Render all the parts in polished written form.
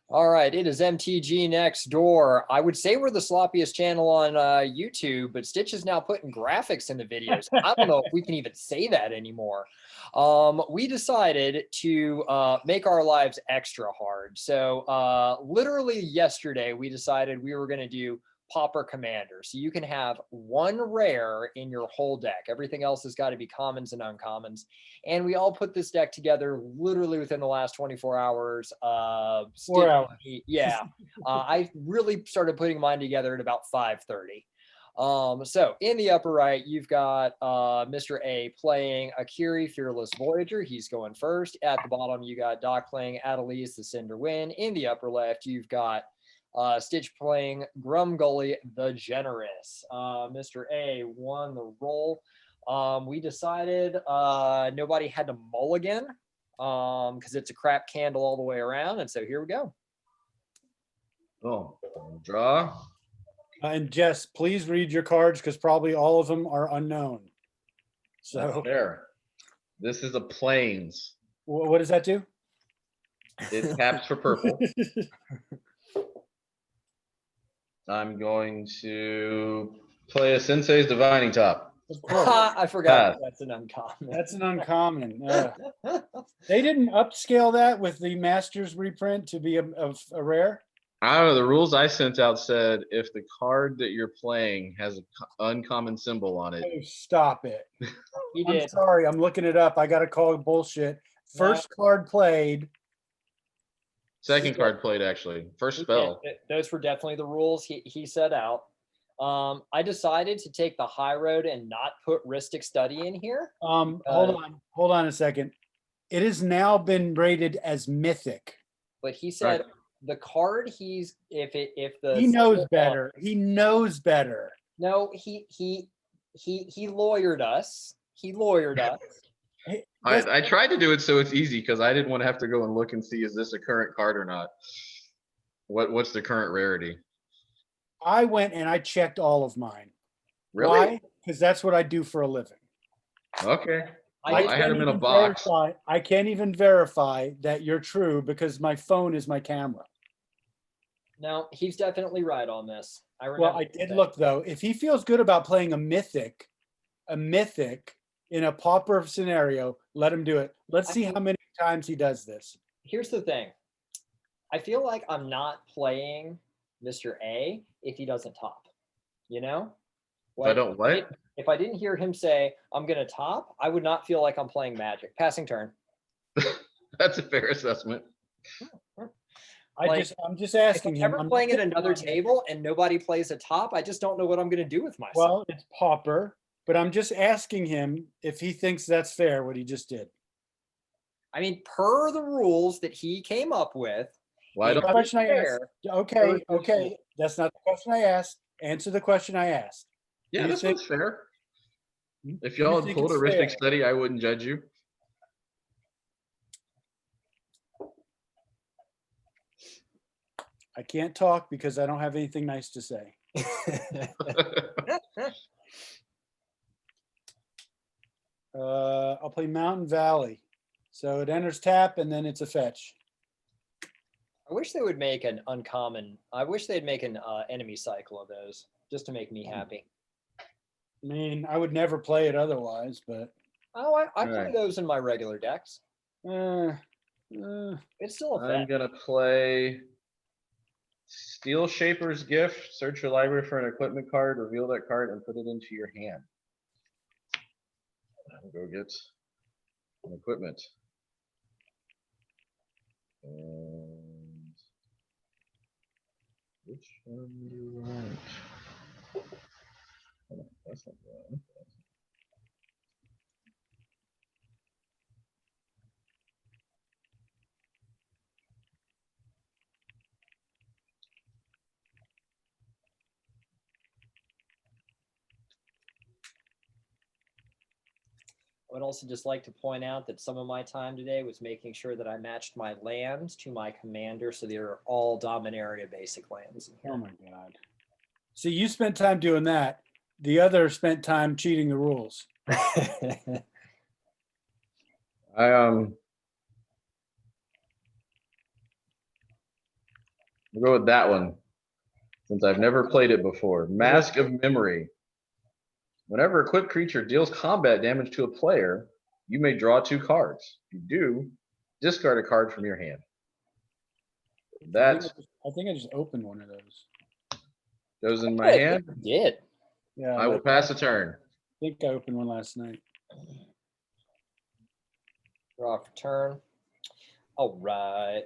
All right, it is MTG next door. I would say we're the sloppiest channel on YouTube, but Stitch is now putting graphics in the videos. I don't know if we can even say that anymore. We decided to make our lives extra hard. So literally yesterday, we decided we were going to do Pauper Commander. So you can have one rare in your whole deck. Everything else has got to be commons and uncommons. And we all put this deck together literally within the last 24 hours. 4 hours. Yeah. I really started putting mine together at about 5:30. So in the upper right, you've got Mr. A playing Akiri, Fearless Voyager. He's going first. At the bottom, you got Doc playing Adeliz, the Cinder Win. In the upper left, you've got Stitch playing Grumgully, the Generous. Mr. A won the roll. We decided nobody had to mulligan because it's a crap candle all the way around. And so here we go. Oh, draw. And Jess, please read your cards because probably all of them are unknown. That's So fair. This is a plains. what does that do? It taps for purple. I'm going to play a Sensei's Divining Top. Of course. I forgot that's an uncommon. That's an uncommon. They didn't upscale that with the Masters reprint to be a rare? I don't know. The rules I sent out said if the card that you're playing has an uncommon symbol on it. Oh, stop it. He I'm did. sorry. I'm looking it up. I got to call it bullshit. First card played. Second card played, actually. First spell. Those were definitely the rules he set out. I decided to take the high road and not put Rhystic Study in here. Hold on a second. It has now been rated as mythic. But he said the card he knows better. He knows better. No, he lawyered us. He lawyered us. I tried to do it so it's easy because I didn't want to have to go and look and see is this a current card or not. What's the current rarity? I went and I checked all of mine. Really? Why? Because that's what I do for a living. Okay. I had them in a box. I can't even verify that you're true because my phone is my camera. No, he's definitely right on this. Well, I did look though. If he feels good about playing a mythic in a pauper scenario, let him do it. Let's see how many times he does this. Here's the thing. I feel like I'm not playing Mr. A if he doesn't top. You know? Like, I don't what? If I didn't hear him say, I'm going to top, I would not feel like I'm playing Magic. Passing turn. That's a fair assessment. I'm just asking him. I'm playing at another table and nobody plays a top. I just don't know what I'm going to do with myself. Well, it's pauper, but I'm just asking him if he thinks that's fair, what he just did. I mean, per the rules that he came up with. Why don't question I asked? Okay. That's not the question I asked. Answer the question I asked. Yeah, this one's fair. If y'all had pulled a Rhystic Study, I wouldn't judge you. I can't talk because I don't have anything nice to say. I'll play Mountain Valley. So it enters tap and then it's a fetch. I wish they would make an uncommon. I wish they'd make an enemy cycle of those just to make me happy. I mean, I would never play it otherwise, but. Oh, I play those in my regular decks. It's still a fetch. I'm going to play Steel Shaper's Gift. Search your library for an equipment card, reveal that card, and put it into your hand. I'll go get an equipment. And which one do you want? Oh, that's not right. I would also just like to point out that some of my time today was making sure that I matched my lands to my commander, so they're all Dominaria basic lands. Oh my God. See, you spent time doing that. The other spent time cheating the rules. We'll go with that one, since I've never played it before. Mask of Memory. Whenever a equipped creature deals combat damage to a player, you may draw 2 cards. If you do, discard a card from your hand. That I think I just opened one of those. goes in my hand. Did. Yeah. I will pass a turn. I think I opened one last night. Draw for turn. All right.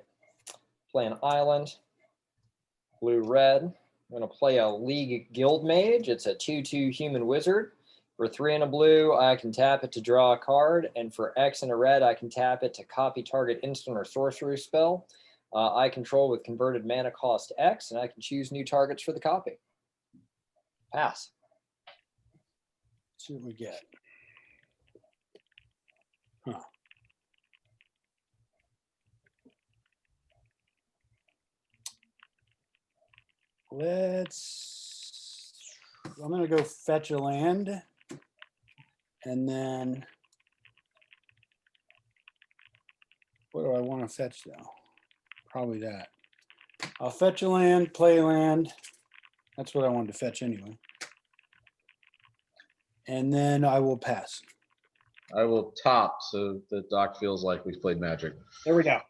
Play an island. Blue red. I'm going to play a League Guild Mage. It's a 2/2 human wizard. For 3 and a blue, I can tap it to draw a card. And for X and a red, I can tap it to copy target instant or sorcery spell I control with converted mana cost X, and I can choose new targets for the copy. Pass. Let's see what we get. Huh. I'm going to go fetch a land. And then, what do I want to fetch though? Probably that. I'll fetch a land, play land. That's what I wanted to fetch anyway. And then I will pass. I will top so that Doc feels like we've played Magic. There we go.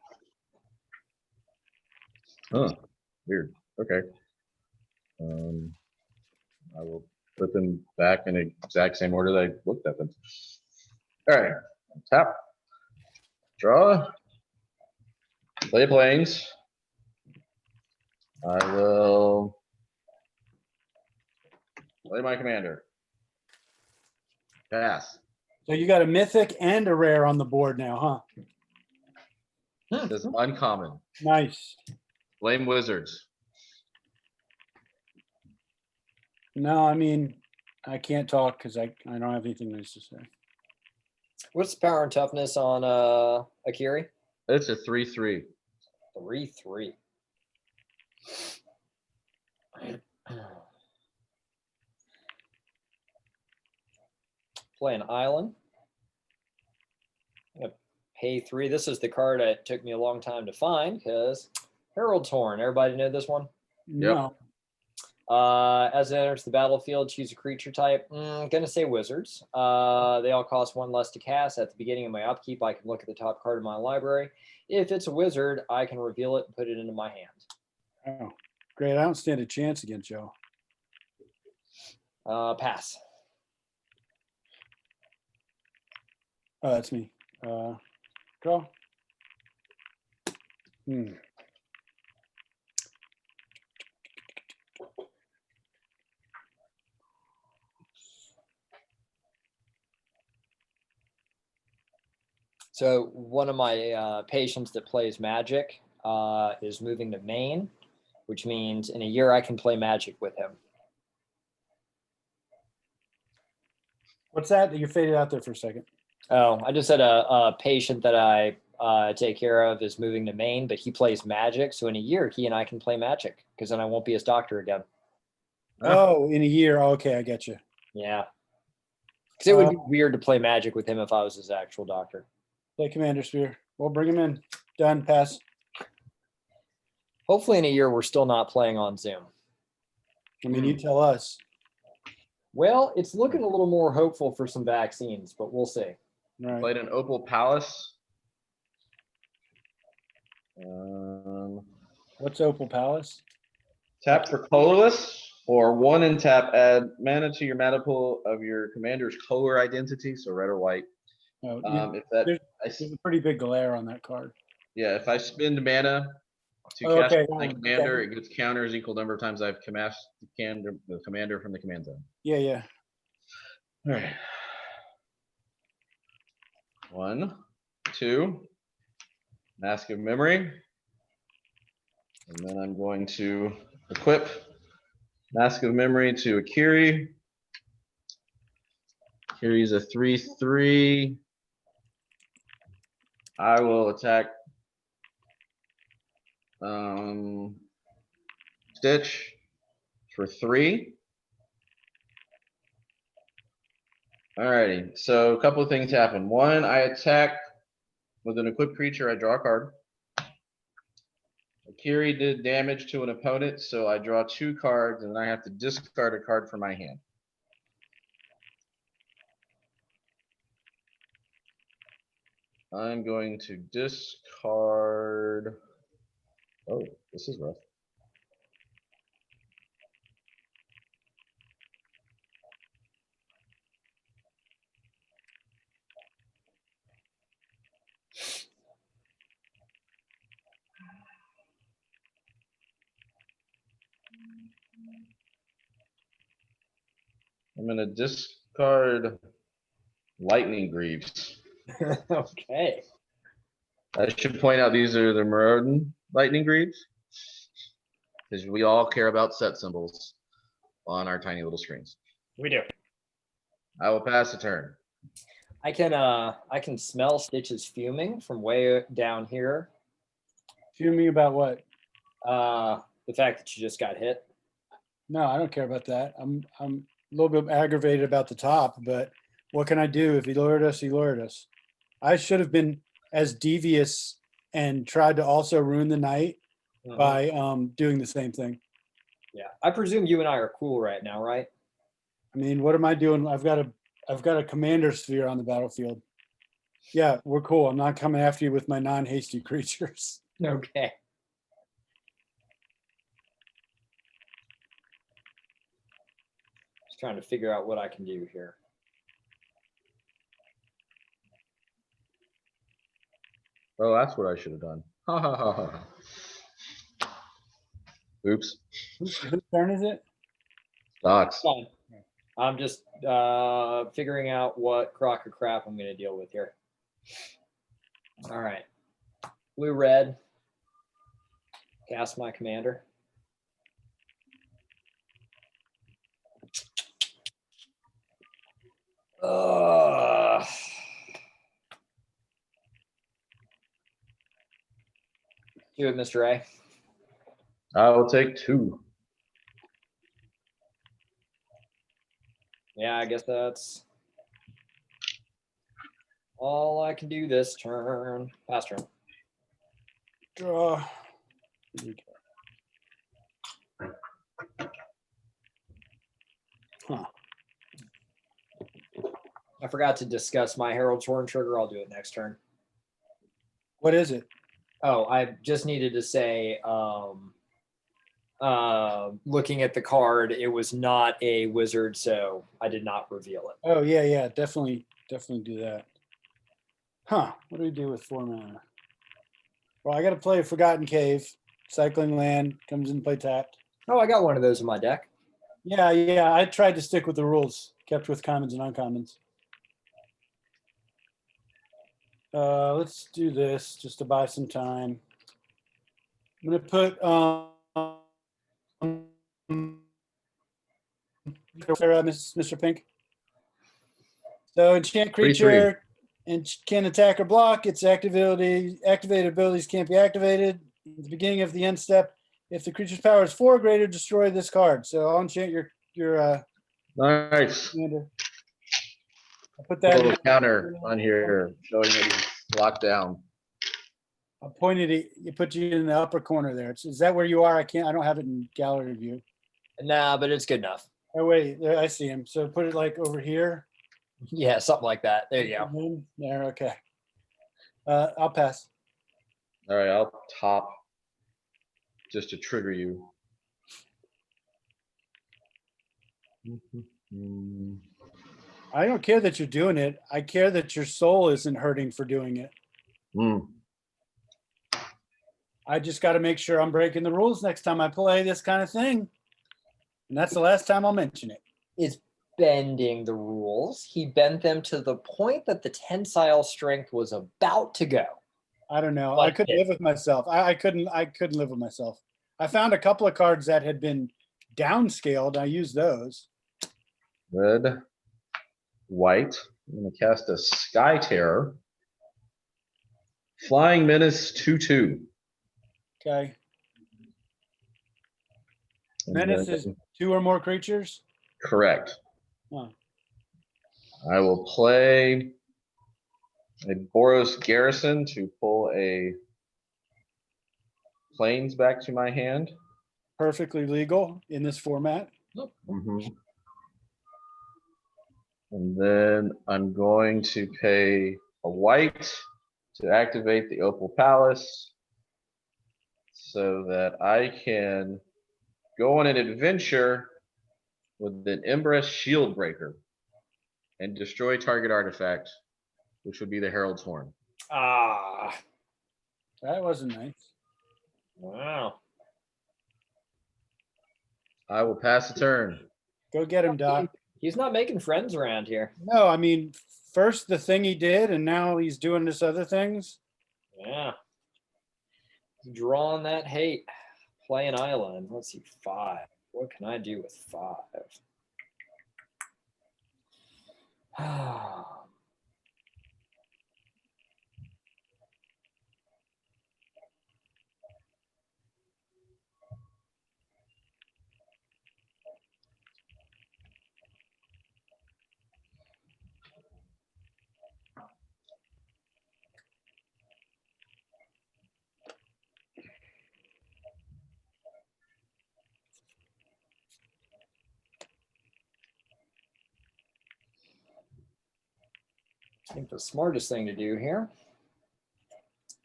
Huh. Weird. Okay. I will put them back in the exact same order that I looked at them. All right. Tap. Draw. Play Plains. I will play my commander. Pass. So you got a mythic and a rare on the board now, huh? This is uncommon. Nice. Flame Wizards. No, I mean, I can't talk because I don't have anything nice to say. What's the power and toughness on Akiri? It's a 3/3. 3/3. Play an island. I'm gonna pay 3. This is the card that took me a long time to find because Herald Torn. Everybody know this one? No. As it enters the battlefield, choose a creature type. I'm gonna say wizards. They all cost 1 less to cast. At the beginning of my upkeep, I can look at the top card of my library. If it's a wizard, I can reveal it and put it into my hand. Oh, great. I don't stand a chance against Joe. Pass. Oh, that's me. Draw. So one of my patients that plays Magic is moving to Maine, which means in a year I can play Magic with him. What's that? You faded out there for a second. Oh, I just said a patient that I take care of is moving to Maine, but he plays Magic. So in a year, he and I can play Magic because then I won't be his doctor again. Oh, in a year. Okay, I get you. Yeah. Because it would be weird to play Magic with him if I was his actual doctor. Play Commander Sphere. We'll bring him in. Done. Pass. Hopefully in a year, we're still not playing on Zoom. I mean, you tell us. Well, it's looking a little more hopeful for some vaccines, but we'll see. All right. Played an Opal Palace. What's Opal Palace? Tap for colorless, or 1 and tap, add mana to your mana pool of your commander's color identity, so red or white. Oh, There's a pretty big glare on that card. Yeah, if I spend mana to cast my commander, it gets counters equal number of times I've cast the commander from the command zone. Yeah, yeah. All right. 1, 2, Mask of Memory. And then I'm going to equip Mask of Memory to Akiri. Akiri's a 3/3. I will attack Stitch for 3. Alrighty, so a couple of things happen. 1, I attack with an equipped creature, I draw a card. Akiri did damage to an opponent, so I draw 2 cards, and then I have to discard a card from my hand. I'm going to discard. Oh, this is rough. I'm going to discard Lightning Greaves. Okay. I should point out these are the Marauder Lightning Greaves, because we all care about set symbols on our tiny little screens. We do. I will pass a turn. I can smell Stitch's fuming from way down here. Fuming about what? The fact that you just got hit. No, I don't care about that. I'm a little bit aggravated about the top, but what can I do? If he lured us, he lured us. I should have been as devious and tried to also ruin the night by doing the same thing. Yeah, I presume you and I are cool right now, right? I mean, what am I doing? I've got a commander sphere on the battlefield. Yeah, we're cool. I'm not coming after you with my non-hasty creatures. Okay. Just trying to figure out what I can do here. Oh, that's what I should have done. Ha ha ha ha. Oops. Whose turn is it? Stocks. Fine. I'm just figuring out what crock of crap I'm going to deal with here. All right. Blue, red. Cast my commander. Do it, Mr. A. I will take 2. Yeah, I guess that's all I can do this turn. Pass turn. Draw. Huh. I forgot to discuss my Herald's Horn trigger. I'll do it next turn. What is it? Oh, I just needed to say, looking at the card, it was not a wizard, so I did not reveal it. Oh, yeah, definitely do that. Huh, what do we do with 4 mana? Well, I got to play a Forgotten Cave. Cycling land, comes in, play tapped. Oh, I got one of those in my deck. Yeah, I tried to stick with the rules, kept with commons and uncommons. Let's do this just to buy some time. I'm gonna put Mr. Pink. So enchant creature and can attack or block. Its activated abilities can't be activated at the beginning of the end step. If the creature's power is 4 or greater, destroy this card. So I'll enchant your Nice. commander. I'll put Put a that little in. counter on here showing that he's locked down. I pointed it. You put you in the upper corner there. Is that where you are? I don't have it in gallery view. Nah, but it's good enough. Oh wait, there, I see him. So put it like over here. Yeah, something like that. There you go. There, okay. I'll pass. All right, I'll top just to trigger you. I don't care that you're doing it. I care that your soul isn't hurting for doing it. I just got to make sure I'm breaking the rules next time I play this kind of thing. And that's the last time I'll mention it. Is bending the rules. He bent them to the point that the tensile strength was about to go. I don't know. Like I couldn't live with myself. I couldn't live with myself. I found a couple of cards that had been downscaled. I used those. Red, white. I'm going to cast a Sky Terror. Flying Menace 2/2. Okay. Menace is 2 or more creatures? Correct. Huh. I will play a Boros Garrison to pull a planes back to my hand. Perfectly legal in this format. Mhm. And then I'm going to pay a white to activate the Opal Palace so that I can go on an adventure with an Embrace Shield Breaker and destroy target artifact, which would be the Herald's Horn. Ah, That wasn't nice. wow. I will pass the turn. Go get him, Doc. He's not making friends around here. No, I mean, first the thing he did, and now he's doing this other things. Yeah. Drawing that hate. Play an island. Let's see, 5. What can I do with 5? I think the smartest thing to do here,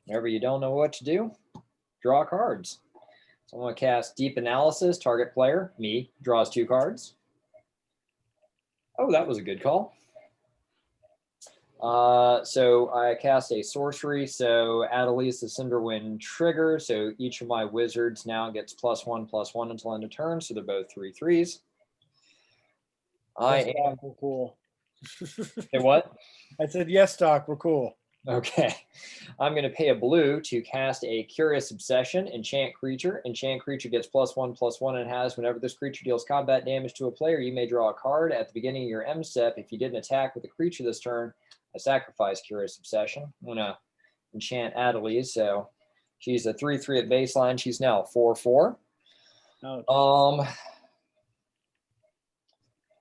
whenever you don't know what to do, draw cards. So I'm going to cast Deep Analysis. Target player, me, draws 2 cards. Oh, that was a good call. So I cast a sorcery. So Adeliz the Cinder trigger. So each of my wizards now gets +1/+1 until end of turn. So they're both 3/3s. I am We're cool. Say what? I said, yes, Doc, we're cool. Okay. I'm going to pay a blue to cast a Curious Obsession, enchant creature. Enchant creature gets +1/+1 and has whenever this creature deals combat damage to a player, you may draw a card at the beginning of your M step. If you didn't attack with a creature this turn, I sacrifice Curious Obsession. I'm going to enchant Adeliz. So she's a 3/3 at baseline. She's now 4/4. Oh,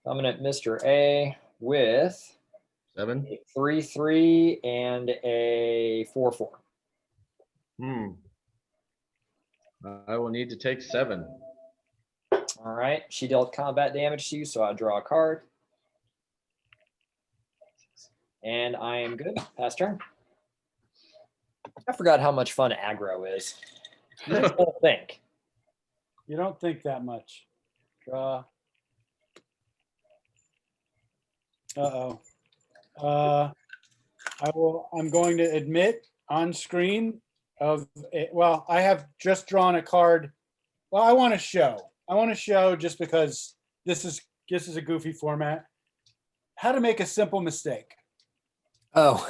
I'm going to Mr. A with 7. a 3/3 and a 4/4. I will need to take 7. All right. She dealt combat damage to you, so I draw a card. And I am good. Pass turn. I forgot how much fun aggro is. You just don't think. you don't think that much. Draw. I'm going to admit on screen I have just drawn a card. Well, I want to show just because this is a goofy format, how to make a simple mistake. Oh,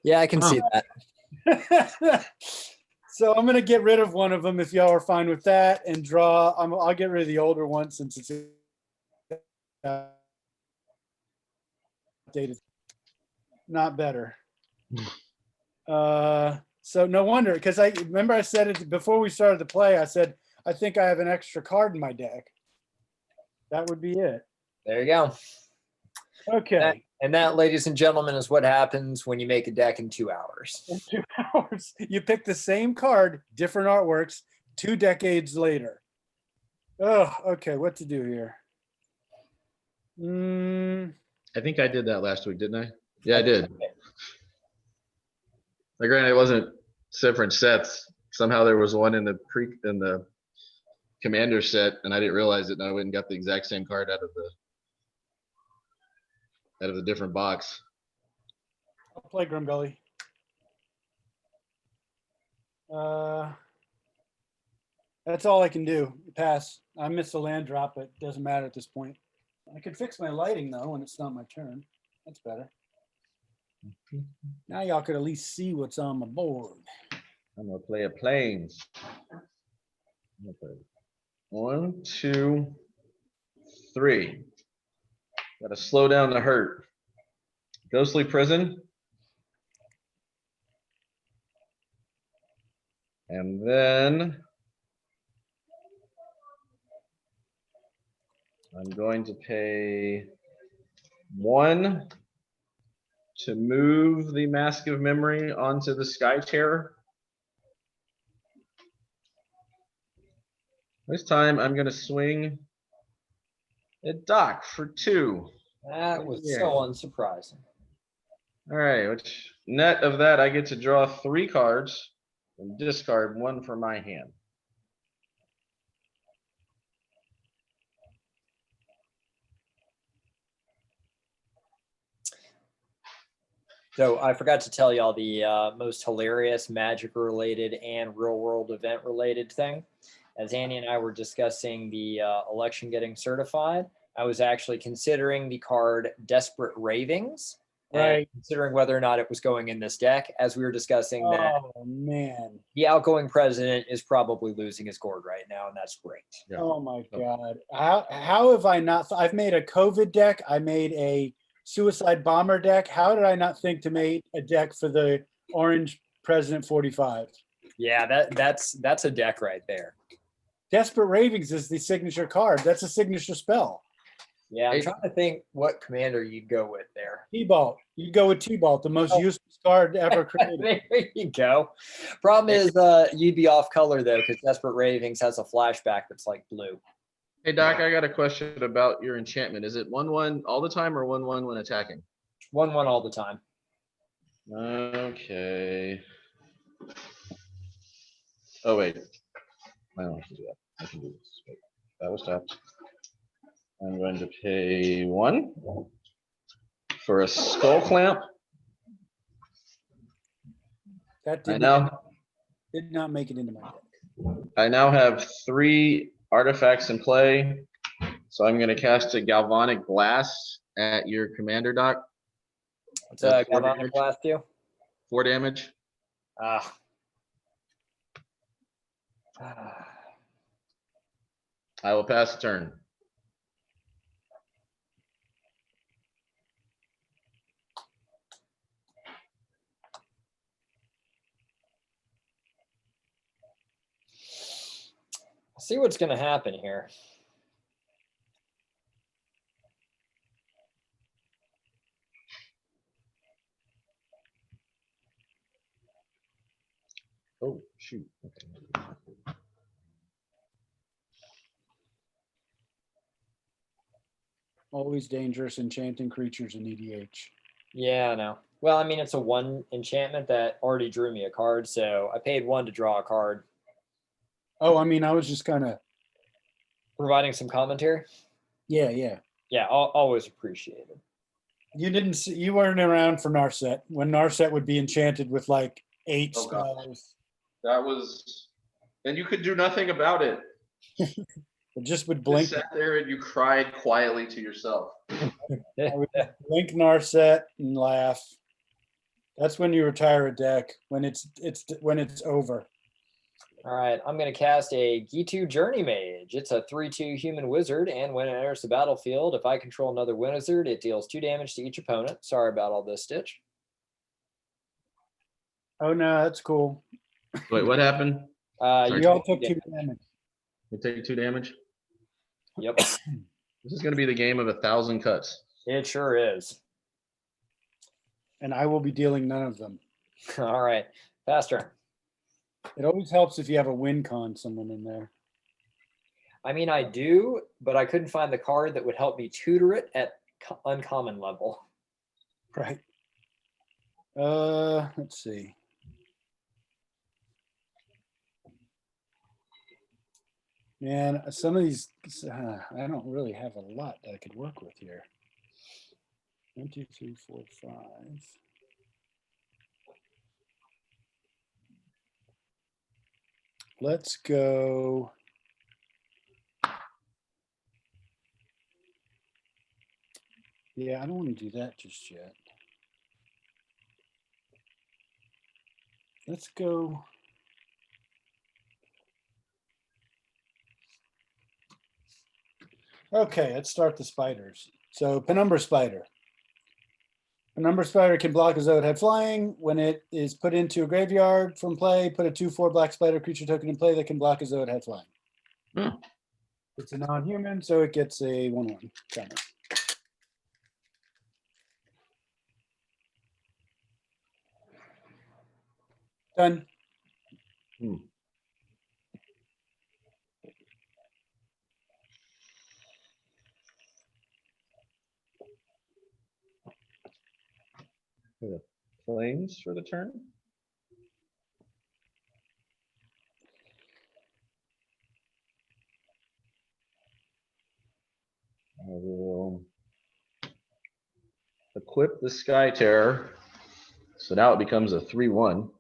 yeah, I can see that. So I'm going to get rid of one of them if y'all are fine with that and draw. I'll get rid of the older one since it's updated. Not better. So no wonder, because I remember I said it before we started to play. I said, I think I have an extra card in my deck. That would be it. There you go. Okay. And that, ladies and gentlemen, is what happens when you make a deck in 2 hours. In 2 hours, you pick the same card, different artworks, 2 decades later. Oh, okay. What to do here? I think I did that last week, didn't I? Yeah, I did. Like, granted, it wasn't different sets. Somehow there was one in the commander set, and I didn't realize it, and I went and got the exact same card out of the different box. I'll play Grumgully. That's all I can do. Pass. I missed a land drop, but it doesn't matter at this point. I could fix my lighting though when it's not my turn. That's better. Now y'all could at least see what's on my board. I'm gonna play a planes. 1, 2, 3. Gotta slow down the hurt. Ghostly Prison. And then I'm going to pay 1 to move the Mask of Memory onto the Sky Terror. This time I'm gonna swing at Doc for 2. That was Yeah. so unsurprising. All right, which net of that I get to draw 3 cards and discard 1 from my hand. So I forgot to tell y'all the most hilarious Magic-related and real-world event-related thing. As Annie and I were discussing the election getting certified, I was actually considering the card Desperate Ravings, and Right. considering whether or not it was going in this deck, as we were discussing that Oh man. the outgoing president is probably losing his gourd right now, and that's great. Yeah. Oh my God. How have I not? I've made a COVID deck. I made a suicide bomber deck. How did I not think to make a deck for the orange President 45? Yeah, that's a deck right there. Desperate Ravings is the signature card. That's a signature spell. Yeah, I'm Hey. trying to think what commander you'd go with there. T-Balt. You'd go with T-Balt, the most Oh. useless card ever created. There you go. Problem is, you'd be off color though, because Desperate Ravings has a flashback that's like blue. Hey Doc, I got a question about your enchantment. Is it 1/1 all the time or 1/1 when attacking? 1/1 all the time. Okay. Oh wait, I don't have to do that. I can do this. Wait, that was tapped. I'm going to pay 1 for a skull clamp. That I did not make it into my deck. I now have 3 artifacts in play, so I'm going to cast a Galvanic Blast at your commander, Doc. What's That's 4 Galvanic damage. Blast do? 4 damage. Ah. I will pass the turn. See what's going to happen here. Oh shoot. Okay. Always dangerous enchanting creatures in EDH. Yeah, I know. Well, I mean, it's a 1 enchantment that already drew me a card, so I paid 1 to draw a card. Oh, I mean, I was just kind of, Providing some commentary. yeah. Yeah, always appreciated. You weren't around for Narset when Narset would be enchanted with like 8 Oh, God. spells. That was, and you could do nothing about it. It just would You blink. sat there and you cried quietly to yourself. I would blink Narset and laugh. That's when you retire a deck, when it's over. All right, I'm going to cast a Gitu Journey Mage. It's a 3/2 human wizard, and when it enters the battlefield, if I control another wizard, it deals 2 damage to each opponent. Sorry about all this, Stitch. Oh no, that's cool. Wait, what happened? You You all take took 2 damage. You take 2 damage? Yep, This is going to be the game of 1,000 cuts. it sure is. And I will be dealing none of them. All right, faster. It always helps if you have a win con someone in there. I mean, I do, but I couldn't find the card that would help me tutor it at uncommon level. Right. Let's see. Man, some of these, I don't really have a lot that I could work with here. 1, 2, 3, 4, 5. Let's go. Yeah, I don't want to do that just yet. Let's go. Okay, let's start the spiders. So Penumbra Spider. Penumbra Spider can block as though it had flying. When it is put into a graveyard from play, put a 2/4 black spider creature token in play that can block as though it had flying. Hmm. It's a non-human, so it gets a 1/1 counter. Done. Hmm. things for the turn. I will equip the Sky Terror. So now it becomes a 3/1.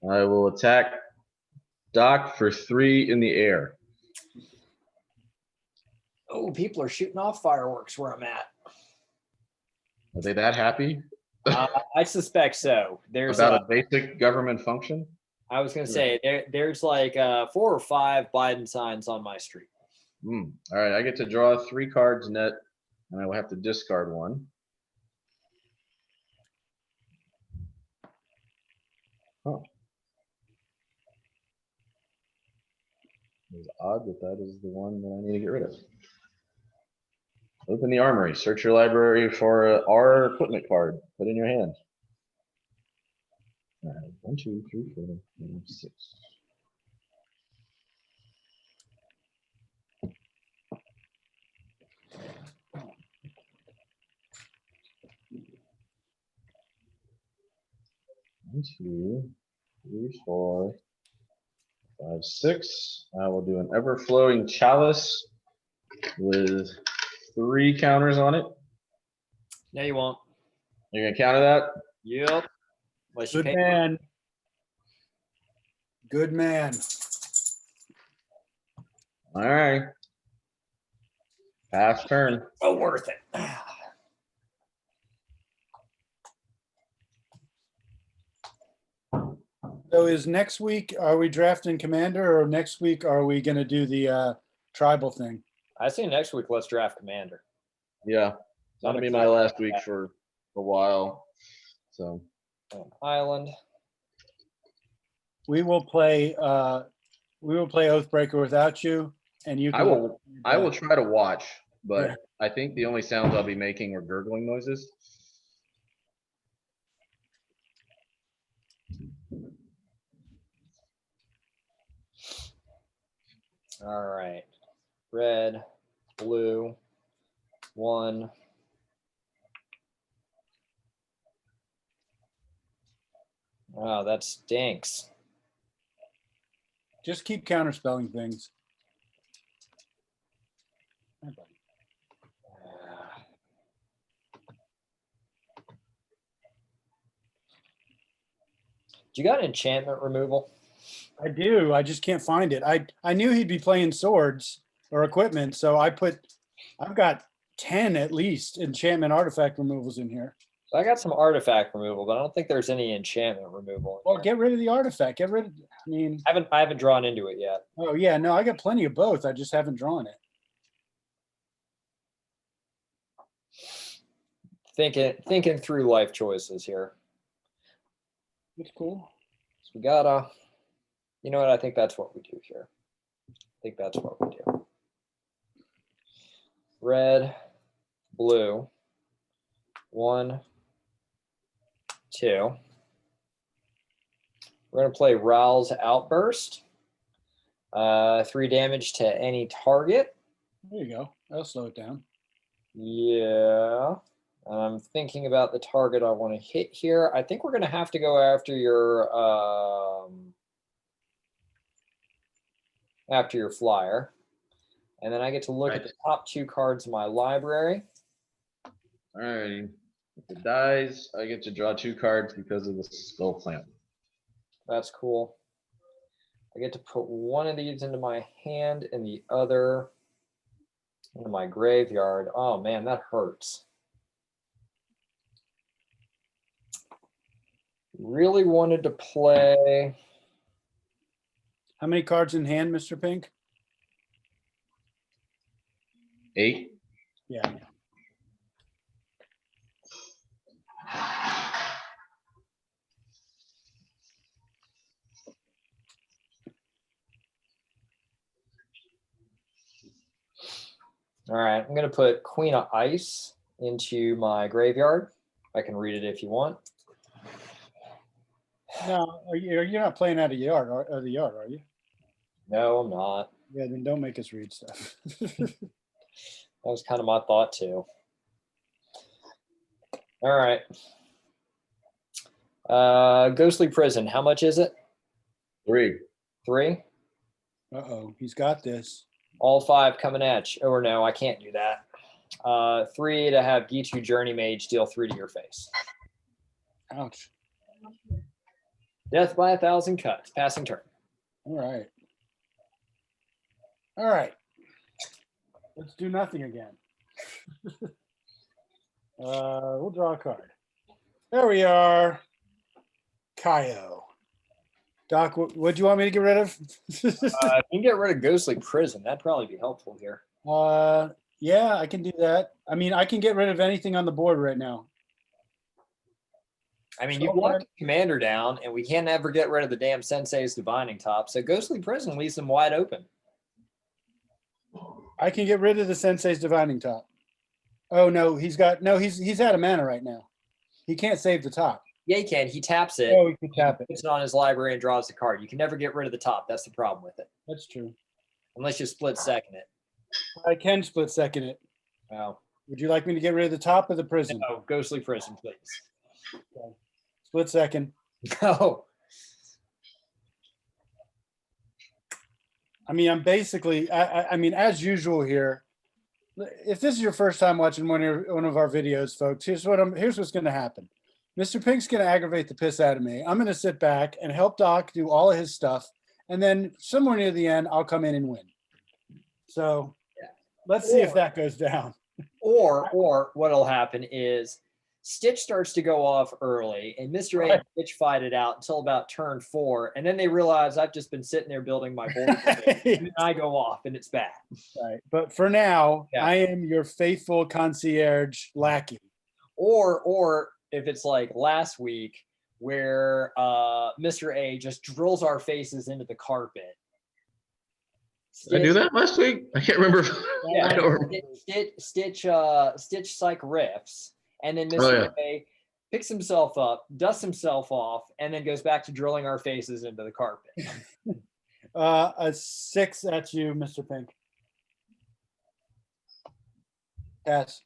I will attack Doc for 3 in the air. Oh, people are shooting off fireworks where I'm at. Are they that happy I suspect so. There's about a basic government function? I was going to say there's like 4 or 5 Biden signs on my street. All right, I get to draw 3 cards net, and I will have to discard 1. Oh. It's odd that is the one that I need to get rid of. Open the armory. Search your library for a R equipment card. Put in your hand. All right, 1, 2, 3, 4, 5, 6. One, 2, 3, 4, 5, 6. I will do an ever-flowing chalice with 3 counters on it. No, you won't. You're gonna counter that? Yep. Unless you Good pay man. Good man. All right. Pass turn. so worth it. So is next week, are we drafting commander, or next week are we gonna do the tribal thing? I see next week. Let's draft commander. Yeah, it's gonna be my last week for a while. So Island. We will play Oathbreaker without you, and you. I will try to watch, but Yeah. I think the only sounds I'll be making are gurgling noises. All right. Red, blue, 1. Wow, that stinks. Just keep counterspelling things. You got enchantment removal? I do. I just can't find it. I knew he'd be playing swords or equipment, so I've got 10 at least enchantment artifact removals in here. So I got some artifact removal, but I don't think there's any enchantment removal. Well, get rid of the artifact. I mean, I haven't drawn into it yet. oh yeah, no, I got plenty of both. I just haven't drawn it. Thinking through life choices here. It's cool. So we gotta, you know what? I think that's what we do here. I think that's what we do. Red, blue, 1, 2. We're gonna play Rowl's Outburst. 3 damage to any target. There you go. That'll slow it down. Yeah. I'm thinking about the target I want to hit here. I think we're going to have to go after your flyer. And then I get to look at the top 2 cards of my library. All right. If it dies, I get to draw 2 cards because of the skull clamp. That's cool. I get to put one of these into my hand and the other into my graveyard. Oh man, that hurts. Really wanted to play. How many cards in hand, Mr. Pink? 8. Yeah. All right, I'm going to put Queen of Ice into my graveyard. I can read it if you want. No, you're not playing out of the yard, are you? No, I'm not. Yeah, then don't make us read stuff. That was kind of my thought too. All right. Ghostly Prison. How much is it? 3. 3. Uh-oh, he's got this. All 5 coming at you. Or no, I can't do that. 3 to have Gitu Journey Mage deal 3 to your face. Ouch. Death by 1,000 cuts. Passing turn. All right. All right. Let's do nothing again. We'll draw a card. There we are. Kaio. Doc, what do you want me to get rid of? You can get rid of Ghostly Prison. That'd probably be helpful here. Yeah, I can do that. I mean, I can get rid of anything on the board right now. I mean, you want the commander down, and we can't ever get rid of the damn Sensei's Divining Top. So Ghostly Prison leaves them wide open. I can get rid of the Sensei's Divining Top. Oh no, he's out of mana right now. He can't save the top. Yeah, he can. He taps it. Oh, he can tap it. Puts it on his library and draws the card. You can never get rid of the top. That's the problem with it. That's true. Unless you split second it. I can split second it. Oh. Would you like me to get rid of the top of the prison? No, Ghostly Prison, please. Okay. Split second. No. I mean, I'm basically, I mean, as usual here, if this is your first time watching one of our videos, folks, here's what's going to happen. Mr. Pink's going to aggravate the piss out of me. I'm going to sit back and help Doc do all of his stuff. And then somewhere near the end, I'll come in and win. So let's see if that goes down. Or what'll happen is Stitch starts to go off early, and Mr. A and Stitch fight it out until about turn 4, and then they realize I've just been sitting there building my board, and then I go off, and it's bad. Right. But for now, I am your faithful concierge lackey. Or if it's like last week, where Mr. A just drills our faces into the carpet. Did I do that last week? I can't remember. Yeah, I don't remember. Stitch psych riffs, and then Mr. A picks himself up, dusts himself off, and then goes back to drilling our faces into the carpet. A 6 at you, Mr. Pink. Pass.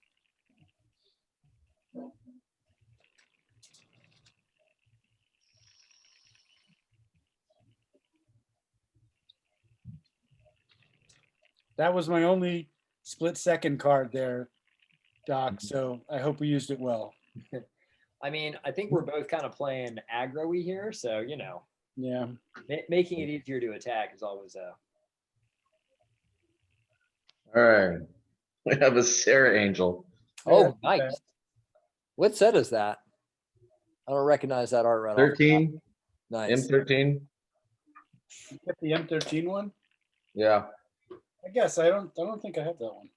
That was my only split second card there, Doc. So I hope we used it well. I mean, I think we're both kind of playing aggro-y here, so you know. Yeah. Making it easier to attack is always All right. We have a Sarah Angel. Oh, nice. What set is that? I don't recognize that art right off. 13. Nice. M13. You get the M13 one? Yeah. I guess I don't think I have that one.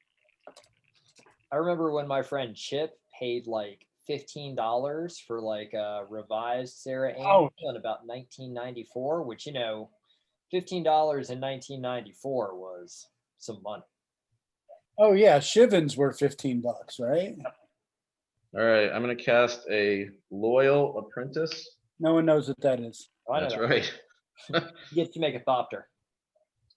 I remember when my friend Chip paid like $15 for like a revised Sarah Angel in about 1994, which, you know, $15 in 1994 was some money. Oh yeah, Shivens were $15, right? All right. I'm going to cast a Loyal Apprentice. No one knows what that is. I know That's that. right. You get to make a Thopter.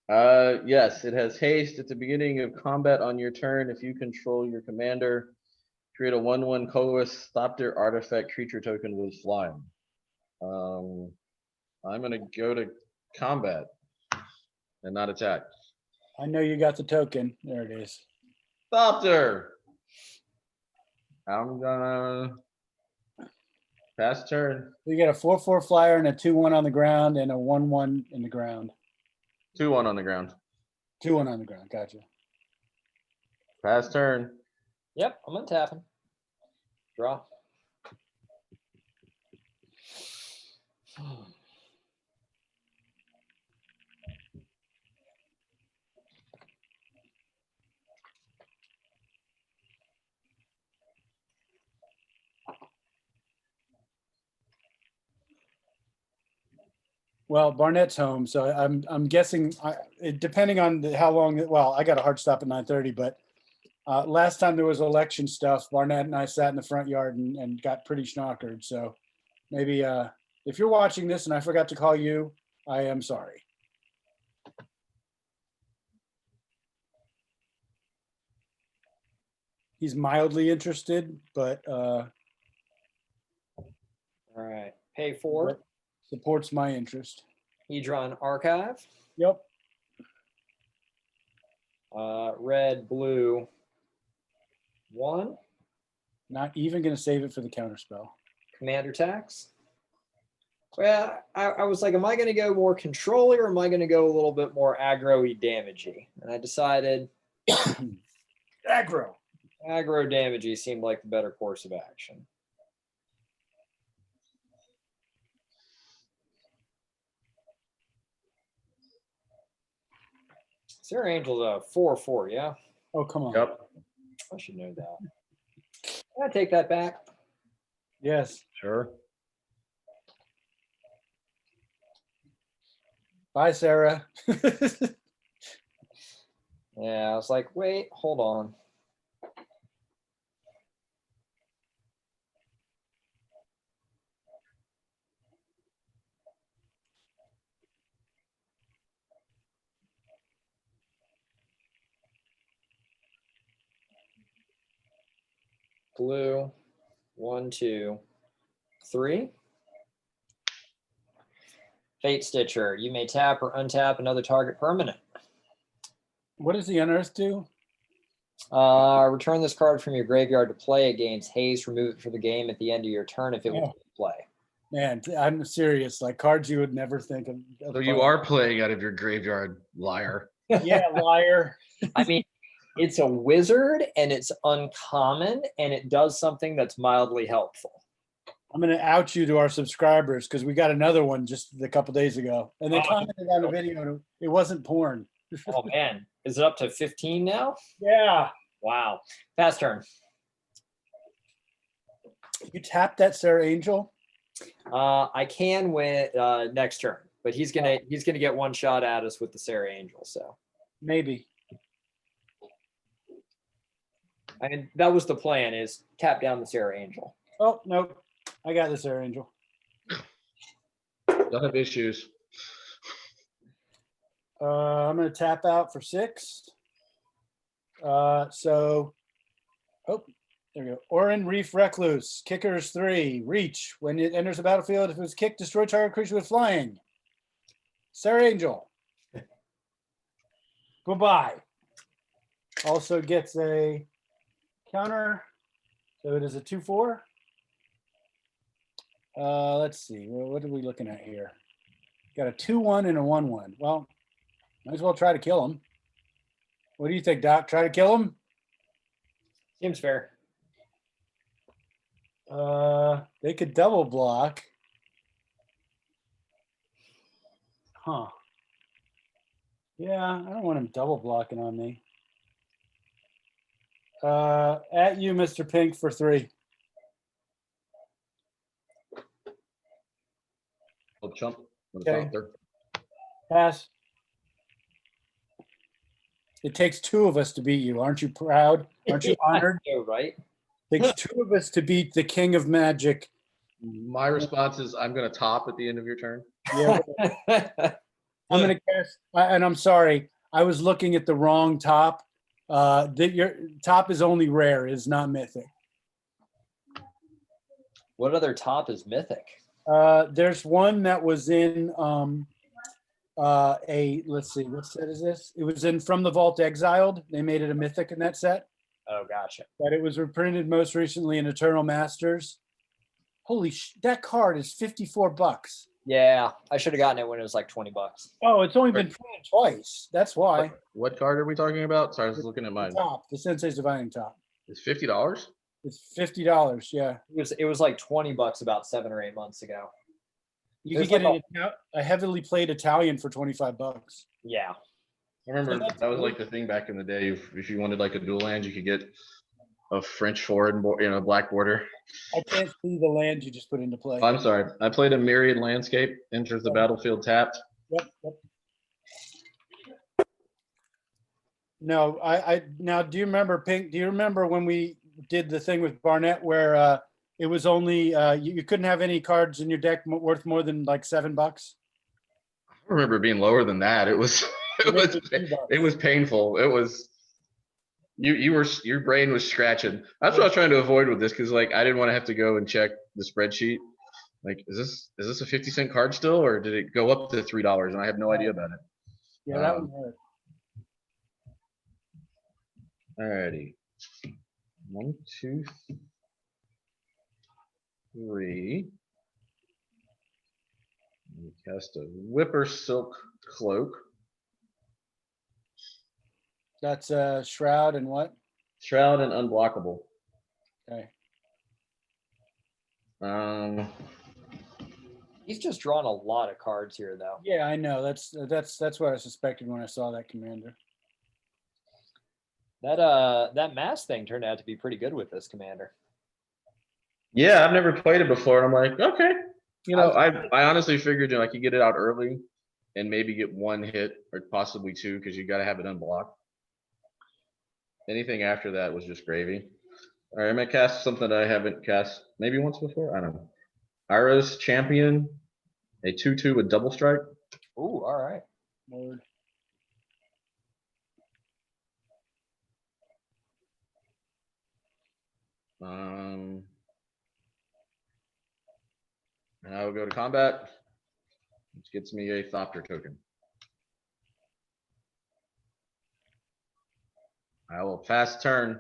Yes, it has haste at the beginning of combat on your turn. If you control your commander, create a 1/1 colorless Thopter artifact creature token with flying. I'm gonna go to combat and not attack. I know you got the token. There it is. Thopter. I'm gonna pass turn. You get a 4/4 flyer and a 2/1 on the ground and a 1/1 in the ground. 2/1 on the ground. 2/1 on the ground. Gotcha. Pass turn. Yep, I'm gonna tap him. Draw. Well, Barnett's home, so I'm guessing. Depending on how long. Well, I got a hard stop at 9:30, but last time there was election stuff, Barnett and I sat in the front yard and got pretty schnockered. So maybe if you're watching this and I forgot to call you, I am sorry. he's mildly interested, but All right. Pay 4. supports my interest. Hedron Archive. Yep. Red, blue. 1. Not even going to save it for the counterspell. Commander tax. Well, I was like, am I going to go more controlling or am I going to go a little bit more aggro-y damagey? And I decided Aggro. aggro damagey seemed like the better course of action. Sarah Angel's a 4/4, yeah? Oh, come on. Yep. I should know that. Can I take that back? Yes. Sure. Bye, Sarah. Yeah, I was like, wait, hold on. Blue, 1, 2, 3. Fate Stitcher. You may tap or untap another target permanent. What does the unearth do? Return this card from your graveyard to play. It gains haste. Remove it from the game at the end of your turn if it was in play. Man, I'm serious. Like cards you would never think of. So you are playing out of your graveyard, liar. Yeah, liar. I mean, it's a wizard and it's uncommon and it does something that's mildly helpful. I'm going to out you to our subscribers because we got another one just a couple days ago. And they commented on the video and it wasn't porn. Oh, man. Is it up to 15 now? Yeah. Wow. Fast turn. You tapped that Sarah Angel? I can win next turn, but he's gonna get one shot at us with the Sarah Angel. So Maybe. and that was the plan: is tap down the Sarah Angel. Oh, no. I got the Sarah Angel. Don't have issues. I'm going to tap out for 6. So, oh, there we go. Orin Reef Recluse, kickers 3, reach. When it enters the battlefield, if it was kicked, destroy target creature with flying. Sarah Angel. Goodbye. Also gets a counter. So it is a 2/4. Let's see. What are we looking at here? Got a 2/1 and a 1/1. Well, might as well try to kill him. What do you think, Doc? Try to kill him? Seems fair. They could double block. Huh. Yeah, I don't want him double blocking on me. At you, Mr. Pink, for 3. I'll jump. Okay. Pass. It takes 2 of us to beat you. Aren't you proud? Aren't you honored? Yeah, right. It takes 2 of us to beat the king of magic. My response is I'm going to top at the end of your turn. Yeah, I'm going to guess, and I'm sorry, I was looking at the wrong top. Your top is only rare, is not mythic. What other top is mythic? There's one that was in let's see, what set is this? It was in From the Vault Exiled. They made it a mythic in that set. Oh, gotcha. But it was reprinted most recently in Eternal Masters. Holy that card is $54. Yeah, I should have gotten it when it was like $20. Oh, it's only been printed twice. That's why. What card are we talking about? Sorry, I was looking at The mine. top, the Sensei's Divining Top. It's $50? It's $50. Yeah, It was like $20 about 7 or 8 months ago. you There's could get like a heavily played Italian for $25. Yeah. I remember that was like the thing back in the day. If you wanted like a dual land, you could get a French forward, black border. I can't see the land you just put into play. I'm sorry. I played a Myriad Landscape. Enters the battlefield tapped. Yep. No, I now do you remember Pink? Do you remember when we did the thing with Barnett where it was only you couldn't have any cards in your deck worth more than like $7? I remember it being lower than that. It was it was painful. It was Your brain was scratching. That's what I was trying to avoid with this, because like I didn't want to have to go and check the spreadsheet. Like, is this a 50-cent card still, or did it go up to $3? And I have no idea about it. Yeah, that one hurt. Alrighty. 1, 2, 3. We cast a Whipper Silk Cloak. That's Shroud and what? Shroud and Unblockable. Okay. He's just drawn a lot of cards here, though. Yeah, I know. That's what I suspected when I saw that commander. That mass thing turned out to be pretty good with this commander. Yeah, I've never played it before, and I'm like, okay. You know, I honestly figured, you know, I could get it out early and maybe get 1 hit or possibly 2, because you got to have it unblocked. Anything after that was just gravy. All right, I'm gonna cast something that I haven't cast maybe once before. I don't know. Iris Champion, a 2/2 with double strike. Ooh, all right. Lord. And I will go to combat, which gets me a Thopter token. I will pass turn.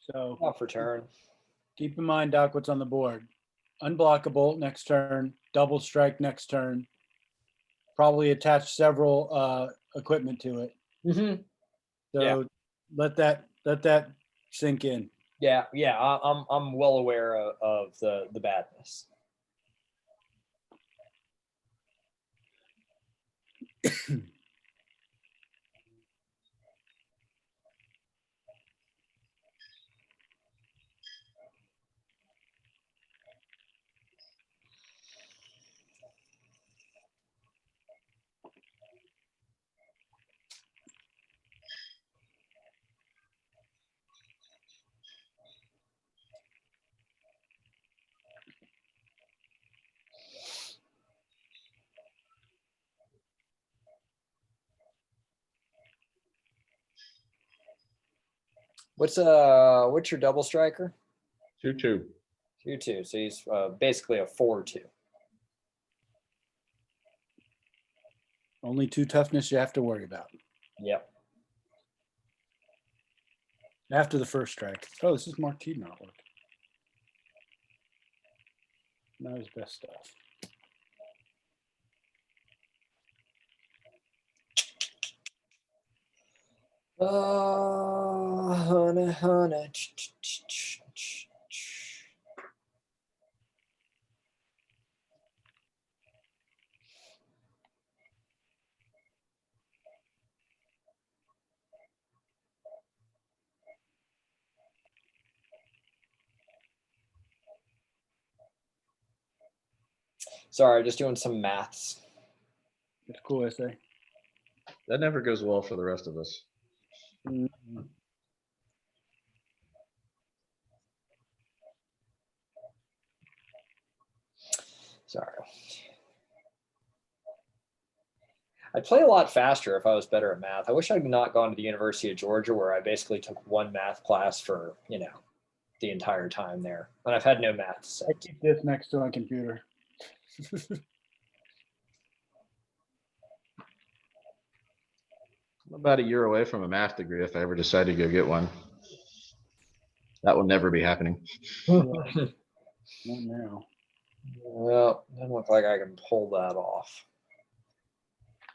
So Off for turn. keep in mind, Doc, what's on the board. Unblockable next turn, double strike next turn. Probably attach several equipment to it. Mm-hmm. So Yeah. let that sink in. Yeah, I'm well aware of the badness. What's your double striker? 2/2. 2/2. So he's basically a 4/2. Only 2 toughness you have to worry about. Yep. After the first strike. Oh, this is Marquis not working. Not his best stuff. Honey. Sorry, just doing some maths. It's a cool essay. That never goes well for the rest of us. Mm-hmm. Sorry. I'd play a lot faster if I was better at math. I wish I'd not gone to the University of Georgia, where I basically took 1 math class for, the entire time there. And I've had no math I since. keep this next to my computer. I'm about a year away from a math degree if I ever decide to go get one. That will never be happening. Not now. Well, doesn't look like I can pull that off.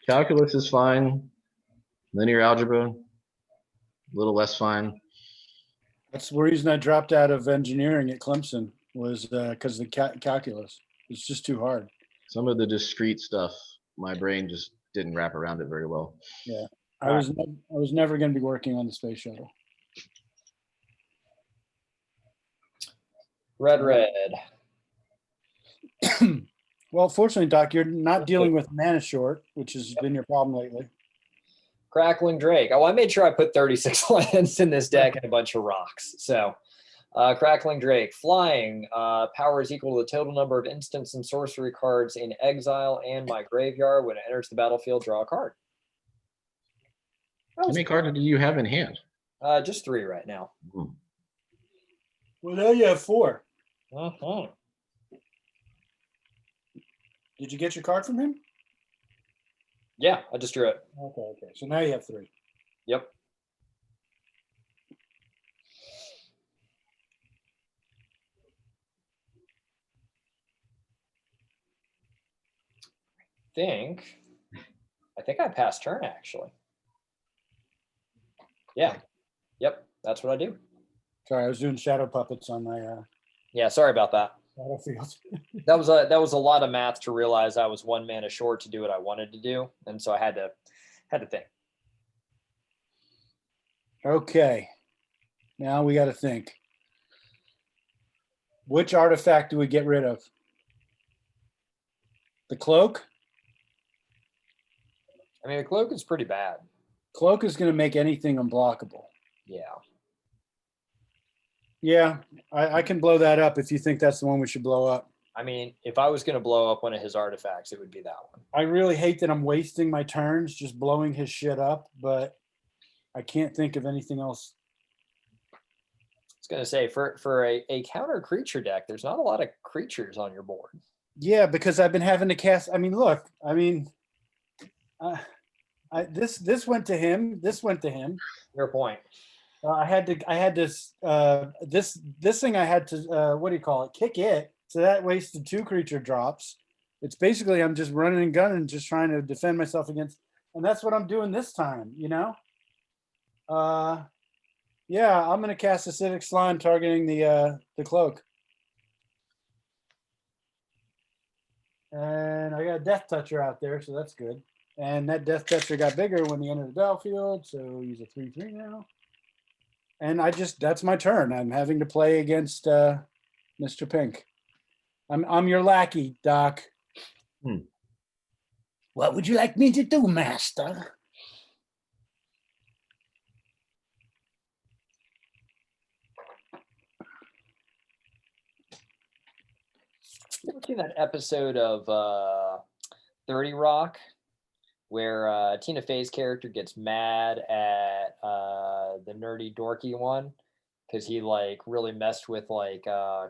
Calculus is fine. Linear algebra, a little less fine. That's the reason I dropped out of engineering at Clemson, was because of the calculus. It's just too hard. Some of the discrete stuff, my brain just didn't wrap around it very well. Yeah, I was never going to be working on the space shuttle. Red. Well, fortunately, Doc, you're not dealing with mana short, which has been your problem lately. Crackling Drake. Oh, I made sure I put 36 lands in this deck and a bunch of rocks. So Crackling Drake, flying. Power is equal to the total number of instants and sorcery cards in exile and my graveyard. When it enters the battlefield, draw a card. How many cards do you have in hand? Just 3 right now. Hmm. Well, now you have 4. Uh-huh. Did you get your card from him? Yeah, I just drew it. Okay. So now you have 3. Yep. I think I passed turn actually. Yeah. Yep. That's what I do. Sorry, I was doing shadow puppets on my Yeah. Sorry about that. battlefield. That was a lot of math to realize I was 1 mana short to do what I wanted to do, and so I had to think. Okay. Now we got to think. Which artifact do we get rid of? The cloak? I mean, the cloak is pretty bad. Cloak is going to make anything unblockable. Yeah. Yeah, I can blow that up if you think that's the one we should blow up. I mean, if I was going to blow up one of his artifacts, it would be that one. I really hate that I'm wasting my turns just blowing his shit up, but I can't think of anything else. I was going to say, for a counter creature deck, there's not a lot of creatures on your board. Yeah, because I've been having to cast. I mean, look. I mean, this went to him. This went to him. Your point. I had this thing. I had to what do you call it? Kick it. So that wasted 2 creature drops. It's basically I'm just running and gunning, just trying to defend myself against, and that's what I'm doing this time. You know. Yeah, I'm gonna cast Acidic Slime targeting the cloak. And I got a Death Toucher out there, so that's good. And that Death Toucher got bigger when he entered the battlefield, so he's a 3/3 now. And that's my turn. I'm having to play against Mr. Pink. I'm your lackey, Doc. What would you like me to do, Master? You ever seen that episode of 30 Rock where Tina Fey's character gets mad at the nerdy dorky one because he like really messed with like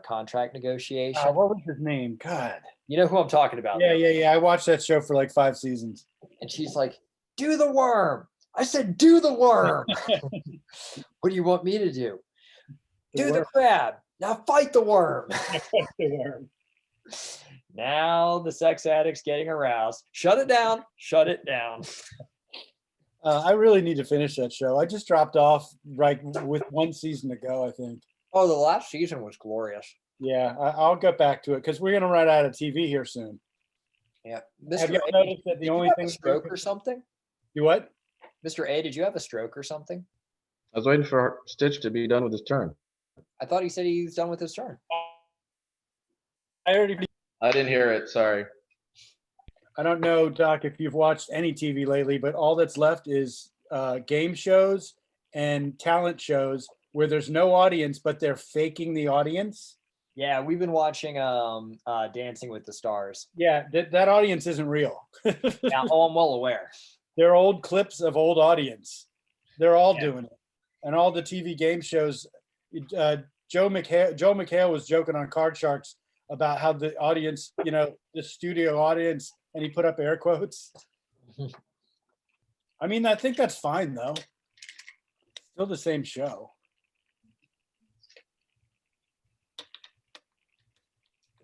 contract negotiation? What was his name? God. You know who I'm talking about? Yeah. I watched that show for like 5 seasons. And she's like, "Do the worm." I said, "Do the worm." What do you want me to do? Do the crab. Now fight the worm. Now the sex addict's getting aroused. Shut it down. Shut it down. I really need to finish that show. I just dropped off right with 1 season to go, I think. Oh, the last season was glorious. Yeah, I'll get back to it because we're going to run out of TV here soon. Yeah. Have you noticed that the only thing stroke or something? You what? Mr. A, did you have a stroke or something? I was waiting for Stitch to be done with his turn. I thought he said he's done with his turn. I didn't hear it. Sorry. I don't know, Doc, if you've watched any TV lately, but all that's left is game shows and talent shows where there's no audience, but they're faking the audience. Yeah, we've been watching Dancing with the Stars. Yeah, that audience isn't real. Yeah, oh, I'm well aware. They're old clips of old audience. They're all doing it. And all the TV game shows, Joe McHale was joking on Card Sharks about how the audience, the studio audience, and he put up air quotes. I mean, I think that's fine, though. Still the same show.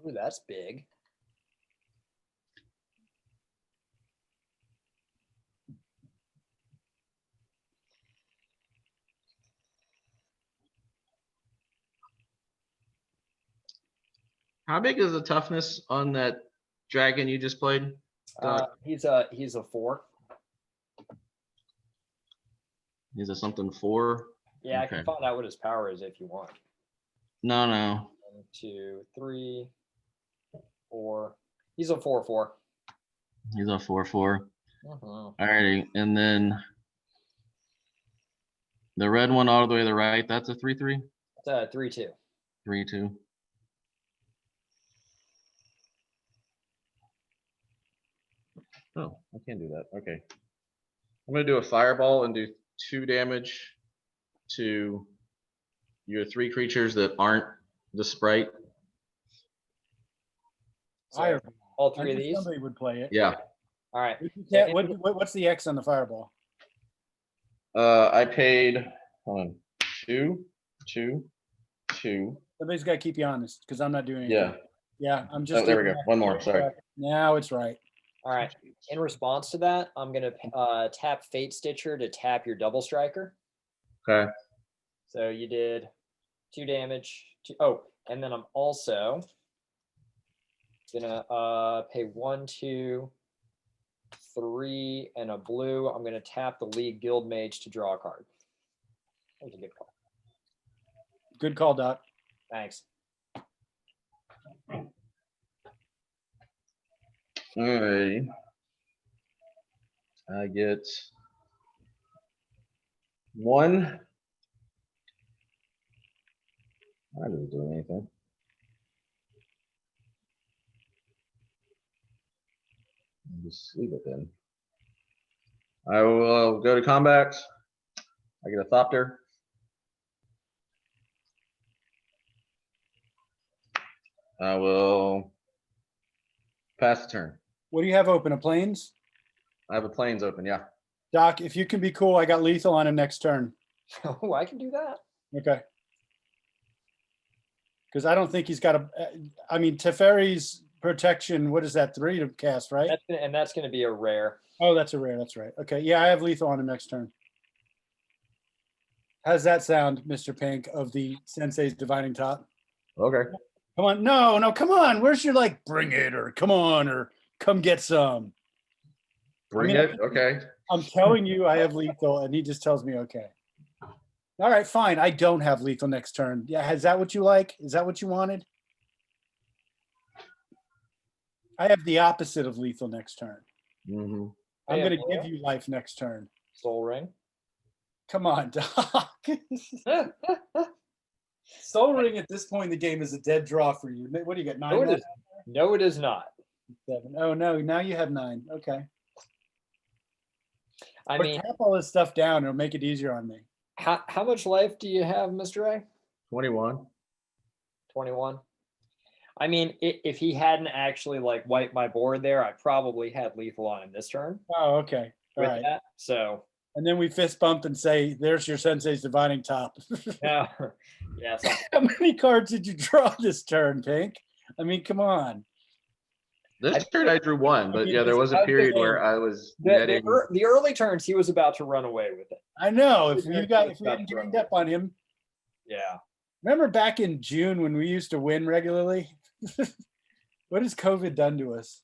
Ooh, that's big. How big is the toughness on that dragon you just played? He's a 4. Is it something 4? Yeah, Okay. I can find out what his power is if you want. No. 1, 2, 3, 4. He's a 4/4. He's a 4/4. Uh-huh. Alrighty, and then the red one all the way to the right. That's a 3/3. It's a 3/2. 3/2. Oh, I can't do that. Okay. I'm gonna do a fireball and do 2 damage to your 3 creatures that aren't the sprite. So Fire. all I 3 of knew these. somebody would play it. Yeah. All right. Yeah, what's the X on the fireball? I paid, hold on, 2, 2, 2. Somebody's got to keep you honest because I'm not doing anything. Yeah. Yeah, I'm just. Oh, there we doing go. that. One more. Sorry. Now it's right. All right. In response to that, I'm gonna tap Fate Stitcher to tap your double striker. Okay. So you did 2 damage. Oh, and then I'm also gonna pay 1, 2, 3, and a blue. I'm gonna tap the League Guild Mage to draw a card. That was a good call. Good call, Doc. Thanks. Alrighty. I get 1. I didn't do anything. I'll just leave it then. I will go to combat. I get a Thopter. I will pass the turn. What do you have open? A planes? I have a planes open, yeah. Doc, if you can be cool, I got lethal on him next turn. Oh, I can do that. Okay. Because I don't think he's got a. I mean, Teferi's protection. What is that? 3 to cast, right? That's gonna be a rare. Oh, that's a rare. That's right. Okay. Yeah, I have lethal on him next turn. How's that sound, Mr. Pink of the Sensei's Divining Top? Okay. Come on. No, come on. Where's your like, bring it or come on or come get some? Bring mean, it. Okay. I'm telling you I have lethal and he just tells me okay. All right, fine. I don't have lethal next turn. Yeah, is that what you like? Is that what you wanted? I have the opposite of lethal next turn. Mm-hmm. I'm Yeah, going to give you life next turn. Soul Ring. Come on, Doc. Soul Ring at this point in the game is a dead draw for you. What do you got? 9? No, it is. No, it is not. 7. Oh no, now you have 9. Okay. I Or mean, tap all this stuff down. It'll make it easier on me. how much life do you have, Mr. A? 21. 21. I mean, if he hadn't actually like wiped my board there, I probably had lethal on him this turn. Oh, okay. All With right. that. So And then we fist bump and say, "There's your Sensei's Divining Top." yeah, yeah. So How many cards did you draw this turn, Pink? I mean, come on. This turn I drew 1, but yeah, there was a period where I was netting. the early turns, he was about to run away with it. I know. If we hadn't ganged up on him. Yeah. Remember back in June when we used to win regularly? What has COVID done to us?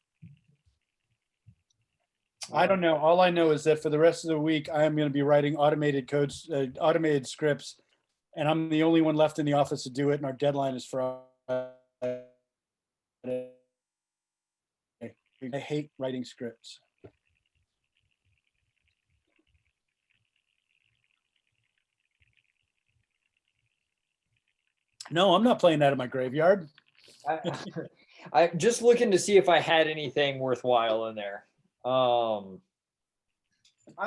I don't know. All I know is that for the rest of the week, I am going to be writing automated codes, automated scripts, and I'm the only one left in the office to do it. And our deadline is Friday. I hate writing scripts. No, I'm not playing that in my graveyard. I'm just looking to see if I had anything worthwhile in there. I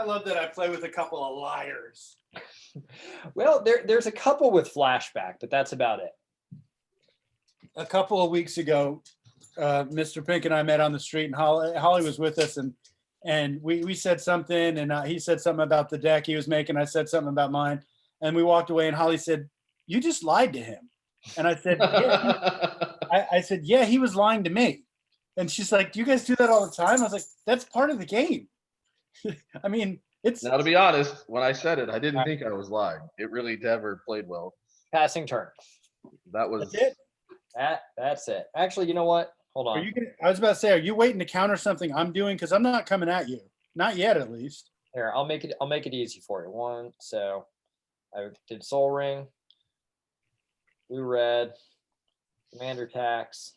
love that I play with a couple of liars. Well, there's a couple with flashback, but that's about it. A couple of weeks ago, Mr. Pink and I met on the street, and Holly was with us, and we said something, and he said something about the deck he was making. I said something about mine, and we walked away, and Holly said, "You just lied to him." And I said, "Yeah." I said, "Yeah, he was lying to me." And she's like, "Do you guys do that all the time?" I was like, "That's part of the game." I mean, it's. Now, to be honest, when I said it, I didn't think I was lying. It really never played well. Passing turn. That was That's it. That's it. Actually, you know what? Hold on. I was about to say, are you waiting to counter something I'm doing? Because I'm not coming at you. Not yet, at least. Here, I'll make it easy for you. One, so I did Soul Ring, blue red, commander tax.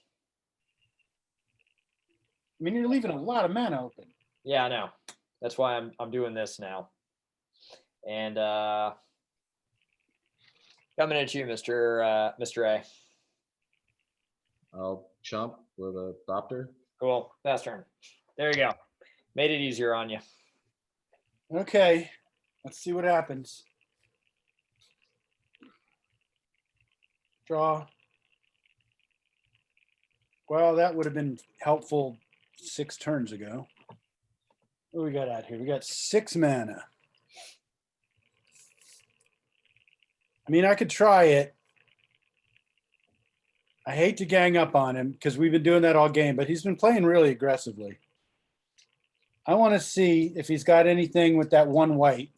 I mean, you're leaving a lot of mana open. Yeah, I know. That's why I'm doing this now. And coming at you, Mr. A. I'll chump with a Thopter. Cool. Fast turn. There you go. Made it easier on you. Okay, let's see what happens. Draw. Well, that would have been helpful 6 turns ago. What do we got out here? We got 6 mana. I mean, I could try it. I hate to gang up on him because we've been doing that all game, but he's been playing really aggressively. I want to see if he's got anything with that 1 white.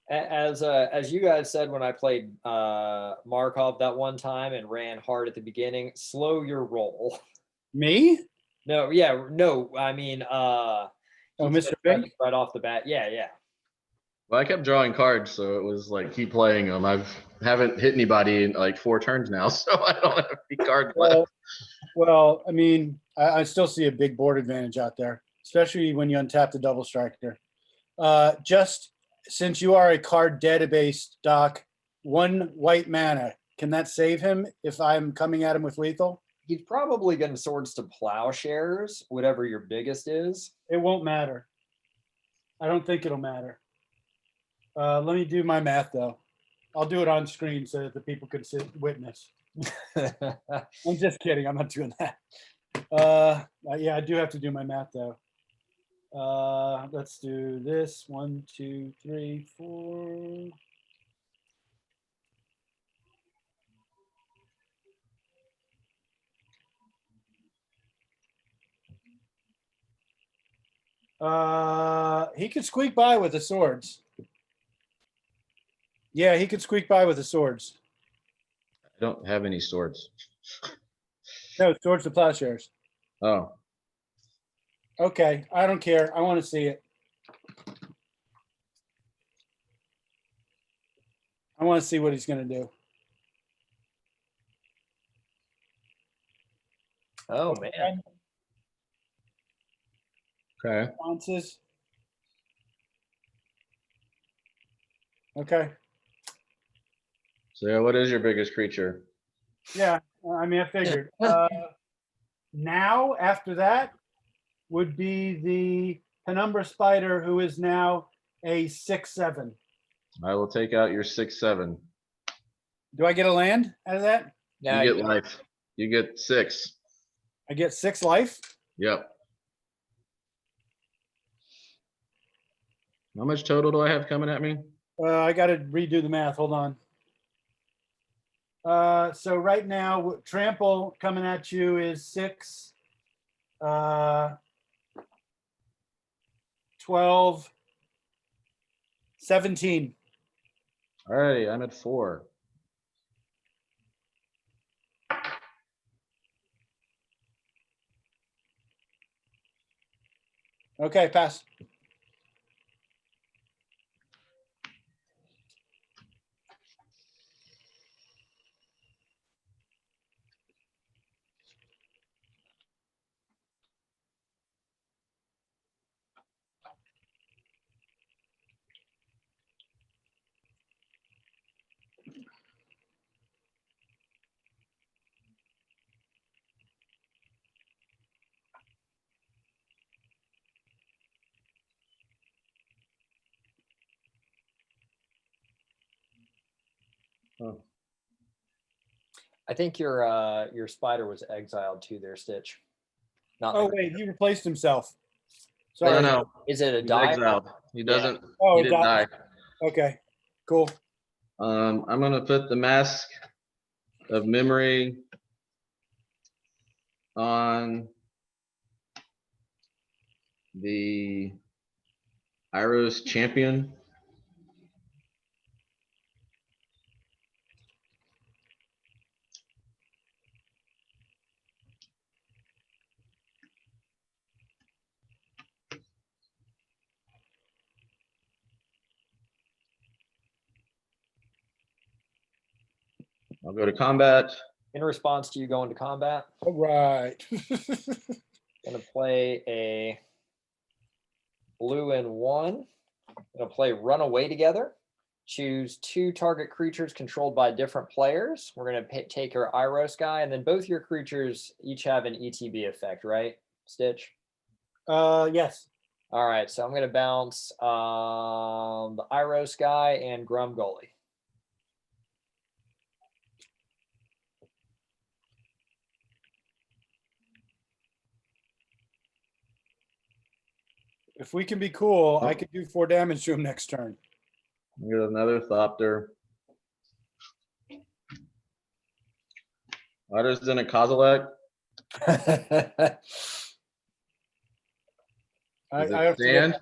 As you guys said when I played Markov that one time and ran hard at the beginning, slow your roll. Me? No, yeah, no. I mean, Oh, he Mr. said Pink? right off the bat. Yeah, yeah. Well, I kept drawing cards, so it was like keep playing them. Haven't hit anybody in like 4 turns now, so I don't have any cards left. Well, I mean, I still see a big board advantage out there, especially when you untap the double striker. Just since you are a card database, Doc, 1 white mana, can that save him if I'm coming at him with lethal? He's probably getting Swords to Plowshares, whatever your biggest is. It won't matter. I don't think it'll matter. Let me do my math, though. I'll do it on screen so that the people can witness. I'm just kidding. I'm not doing that. Yeah, I do have to do my math, though. Let's do this. 1, 2, 3, 4. He could squeak by with the swords. Yeah, he could squeak by with the swords. I don't have any swords. No, swords to plowshares. Oh, Okay, I don't care. I want to see it. I want to see what he's going to do. Oh man. okay. Responses. Okay. So yeah, what is your biggest creature? Yeah, I mean, I figured. Now, after that, would be the Penumbra Spider, who is now a 6/7. I will take out your 6/7. Do I get a land out of that? Now You get life. You get 6. I get 6 life. Yep. How much total do I have coming at me? I got to redo the math. Hold on. So right now, trample coming at you is 6, 12, 17. All right, I'm at 4. Okay, pass. Oh. I think your spider was exiled too there, Stitch. Not Oh, wait, he replaced himself. Sorry. No. Is it a He's die? exiled. He doesn't. Oh, He didn't die. Okay, cool. I'm gonna put the Mask of Memory on the Iros Champion. I'll go to combat. In response to you going to combat, All right. gonna play a blue and 1. Gonna play Run Away Together. choose 2 target creatures controlled by different players. We're going to take your Iros guy, and then both your creatures each have an ETB effect, right, Stitch? Yes. All right, so I'm going to bounce the Iros guy and Grumgully. If we can be cool, Oh. I could do 4 damage to him next turn. Here's another Thopter. Artisan and Kozilek. I Stand?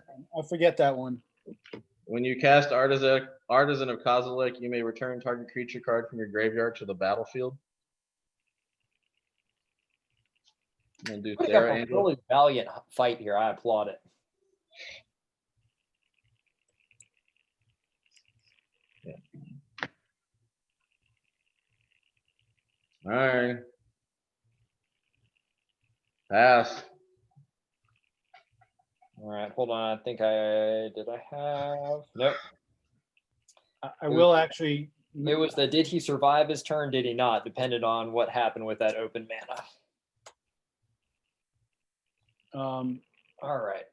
forget that one. When you cast Artisan of Kozilek, you may return target creature card from your graveyard to the battlefield. I'm gonna do Putting up Thera a Angel. really valiant fight here. I applaud it. All right. Pass. All right, hold on. I think I have nope. I will actually. It was the did he survive his turn? Did he not? Depended on what happened with that open mana. All right,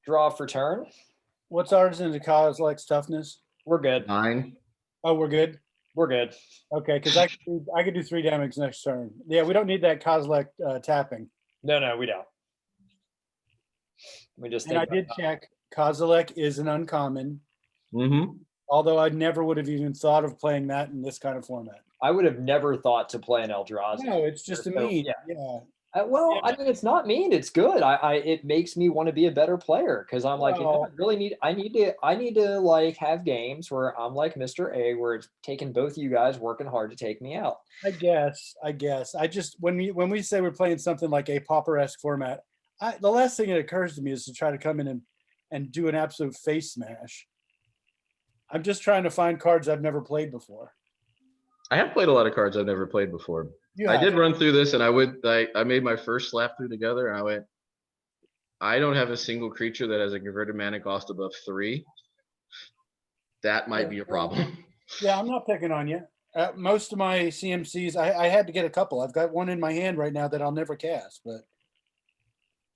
draw for turn. What's Artisan to Kozilek's toughness? We're good. 9. Oh, we're good. We're good. Okay, because I could do 3 damage next turn. Yeah, we don't need that Kozilek tapping. No, we don't. We just And I did check. Kozilek is an uncommon. Mm-hmm. Although I never would have even thought of playing that in this kind of format. I would have never thought to play an Eldrazi. No, it's just a So, mean. yeah. Yeah. Well, I mean, it's not mean. It's good. It makes me want to be a better player because I'm like, Well- I need to like have games where I'm like Mr. A, where it's taking both you guys working hard to take me out. I guess. I just when we say we're playing something like a Pauperesque format, the last thing that occurs to me is to try to come in and do an absolute face smash. I'm just trying to find cards I've never played before. I have played a lot of cards I've never played before. Yeah, I did run through this, and I made my first slap through together, and I went, I don't have a single creature that has a converted mana cost above 3. That might be a problem. Yeah, I'm not picking on you. Most of my CMCs, I had to get a couple. I've got one in my hand right now that I'll never cast, but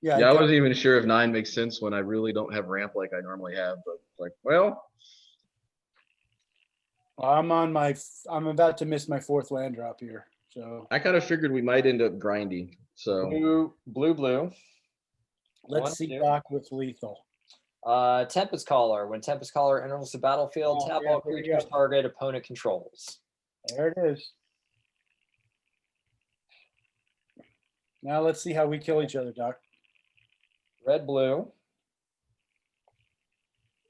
yeah. Yeah, I wasn't even sure if 9 makes sense when I really don't have ramp like I normally have, but like, well. I'm about to miss my 4th land drop here. So I kind of figured we might end up grinding. So Blue. let's 1, see 2. Doc with lethal. Tempest Caller. When Tempest Caller enters the battlefield, tap yeah, all there we creatures go. target opponent controls. There it is. Now let's see how we kill each other, Doc. Red, blue.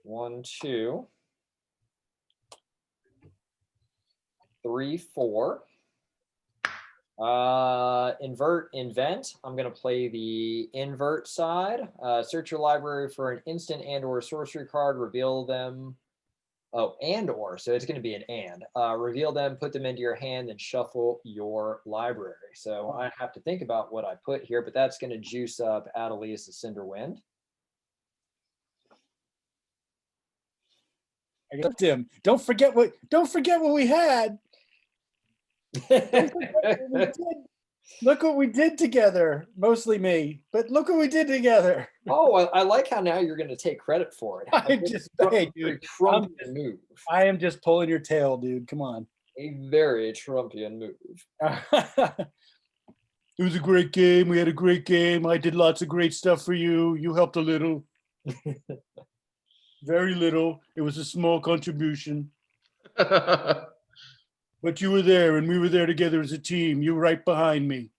1, 2. 3, 4. Invent. I'm going to play the invert side. Search your library for an instant and/or sorcery card. Reveal them. Oh, and/or. So it's going to be an and. Reveal them, put them into your hand, and shuffle your library. So I have to think about what I put here, but that's going to juice up Adeliz, the Cinder Wind. I got him. Don't forget what we had. Look what we did together. Mostly me, but look what we did together. Oh, I like how now you're going to take credit for it. Hey, dude, Trumpian move. I am just pulling your tail, dude. Come on. A very Trumpian move. It was a great game. We had a great game. I did lots of great stuff for you. You helped a little. Very little. It was a small contribution. But you were there, and we were there together as a team. You were right behind me.